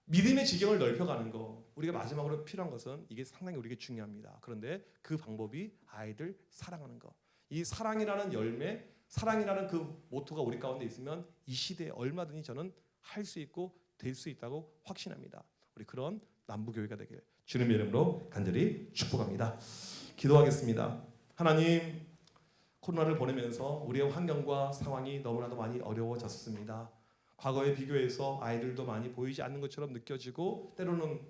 믿음의 지경을 넓혀가는 거 우리가 마지막으로 필요한 것은 이게 상당히 우리에게 중요합니다. 그런데 그 방법이 아이들 사랑하는 거. 이 사랑이라는 열매, 사랑이라는 그 모토가 우리 가운데 있으면 이 시대에 얼마든지 저는 할 수 있고 될 수 있다고 확신합니다. 우리 그런 남부교회가 되길 주님의 이름으로 간절히 축복합니다. 기도하겠습니다. 하나님, 코로나를 보내면서 우리의 환경과 상황이 너무나도 많이 어려워졌습니다. 과거에 비교해서 아이들도 많이 보이지 않는 것처럼 느껴지고 때로는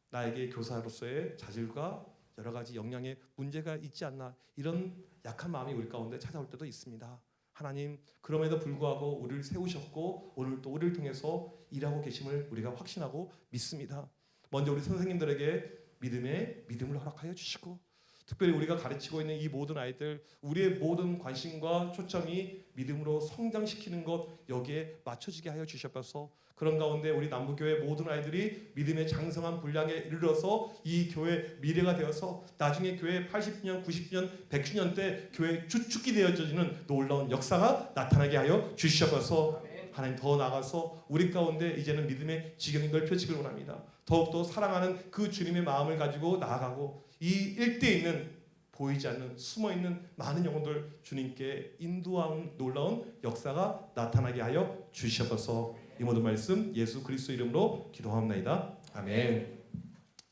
나에게 교사로서의 자질과 여러 가지 역량에 문제가 있지 않나 이런 약한 마음이 우리 가운데 찾아올 때도 있습니다. 하나님, 그럼에도 불구하고 우리를 세우셨고 오늘 또 우리를 통해서 일하고 계심을 우리가 확신하고 믿습니다. 먼저 우리 선생님들에게 믿음을 허락하여 주시고 특별히 우리가 가르치고 있는 이 모든 아이들 우리의 모든 관심과 초점이 믿음으로 성장시키는 것 여기에 맞춰지게 하여 주셔서 그런 가운데 우리 남부교회 모든 아이들이 믿음의 장성한 분량에 이르러서 이 교회 미래가 되어서 나중에 교회 80주년, 90주년, 100주년 때 교회 주축이 되어지는 놀라운 역사가 나타나게 하여 주셔서 하나님 더 나아가서 우리 가운데 이제는 믿음의 지경이 넓혀지길 원합니다. 더욱더 사랑하는 그 주님의 마음을 가지고 나아가고 이 일대에 있는 보이지 않는 숨어있는 많은 영혼들 주님께 인도하는 놀라운 역사가 나타나게 하여 주시옵소서. 이 모든 말씀 예수 그리스도 이름으로 기도합니다. 아멘.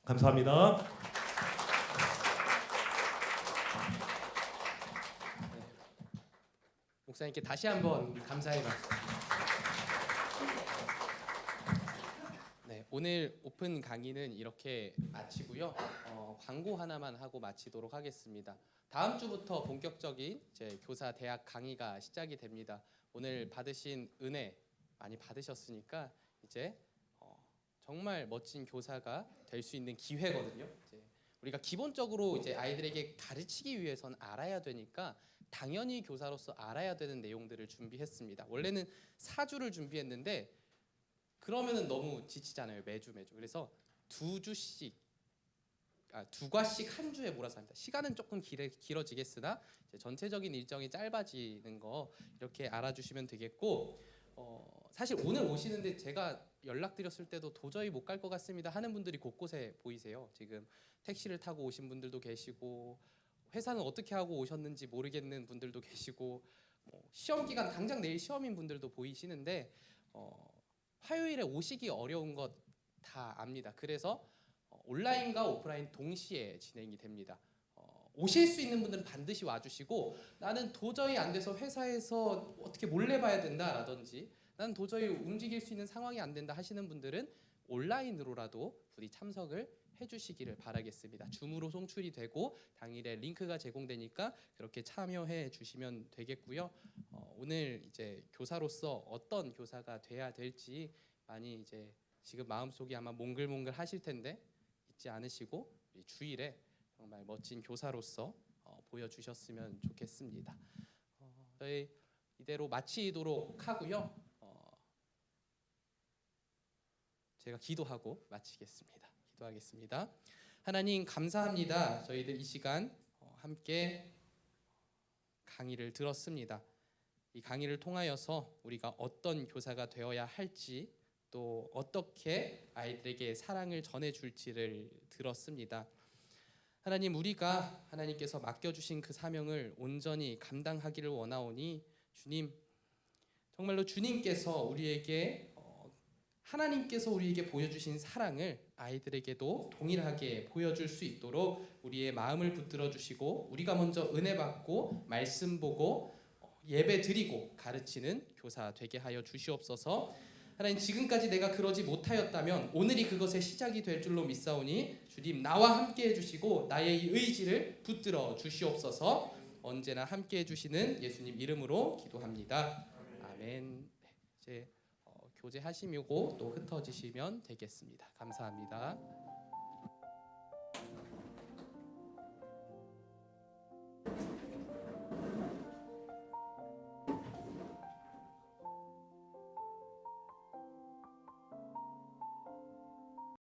감사합니다. 목사님께 다시 한번 감사의 말씀. 네, 오늘 오픈 강의는 이렇게 마치고요. 광고 하나만 하고 마치도록 하겠습니다. 다음 주부터 본격적인 이제 교사 대학 강의가 시작이 됩니다. 오늘 받으신 은혜 많이 받으셨으니까 이제 정말 멋진 교사가 될 수 있는 기회거든요. 이제 우리가 기본적으로 이제 아이들에게 가르치기 위해선 알아야 되니까 당연히 교사로서 알아야 되는 내용들을 준비했습니다. 원래는 4주를 준비했는데 그러면은 너무 지치잖아요. 매주. 그래서 2주씩 두 과씩 한 주에 몰아서 합니다. 시간은 조금 길어지겠으나 이제 전체적인 일정이 짧아지는 거 이렇게 알아주시면 되겠고 사실 오늘 오시는데 제가 연락드렸을 때도 도저히 못 갈 것 같습니다 하는 분들이 곳곳에 보이세요. 지금 택시를 타고 오신 분들도 계시고 회사는 어떻게 하고 오셨는지 모르겠는 분들도 계시고 시험 기간 당장 내일 시험인 분들도 보이시는데 화요일에 오시기 어려운 것 다 압니다. 그래서 온라인과 오프라인 동시에 진행이 됩니다. 오실 수 있는 분들은 반드시 와주시고 나는 도저히 안 돼서 회사에서 어떻게 몰래 봐야 된다라든지 나는 도저히 움직일 수 있는 상황이 안 된다 하시는 분들은 온라인으로라도 부디 참석을 해주시기를 바라겠습니다. 줌으로 송출이 되고 당일에 링크가 제공되니까 그렇게 참여해 주시면 되겠고요. 오늘 이제 교사로서 어떤 교사가 돼야 될지 많이 이제 지금 마음속이 아마 몽글몽글 하실 텐데 잊지 않으시고 우리 주일에 정말 멋진 교사로서 보여주셨으면 좋겠습니다. 저희 이대로 마치도록 하고요. 제가 기도하고 마치겠습니다. 기도하겠습니다. 하나님 감사합니다. 저희들 이 시간 함께 강의를 들었습니다. 이 강의를 통하여서 우리가 어떤 교사가 되어야 할지 또 어떻게 아이들에게 사랑을 전해줄지를 들었습니다. 하나님 우리가 하나님께서 맡겨주신 그 사명을 온전히 감당하기를 원하오니 주님 정말로 주님께서 우리에게 하나님께서 우리에게 보여주신 사랑을 아이들에게도 동일하게 보여줄 수 있도록 우리의 마음을 붙들어 주시고 우리가 먼저 은혜 받고 말씀 보고 예배 드리고 가르치는 교사 되게 하여 주시옵소서. 하나님 지금까지 내가 그러지 못하였다면 오늘이 그것의 시작이 될 줄로 믿사오니 주님 나와 함께 해주시고 나의 이 의지를 붙들어 주시옵소서. 언제나 함께 해주시는 예수님 이름으로 기도합니다. 아멘. 이제 교제하시고 또 흩어지시면 되겠습니다. 감사합니다.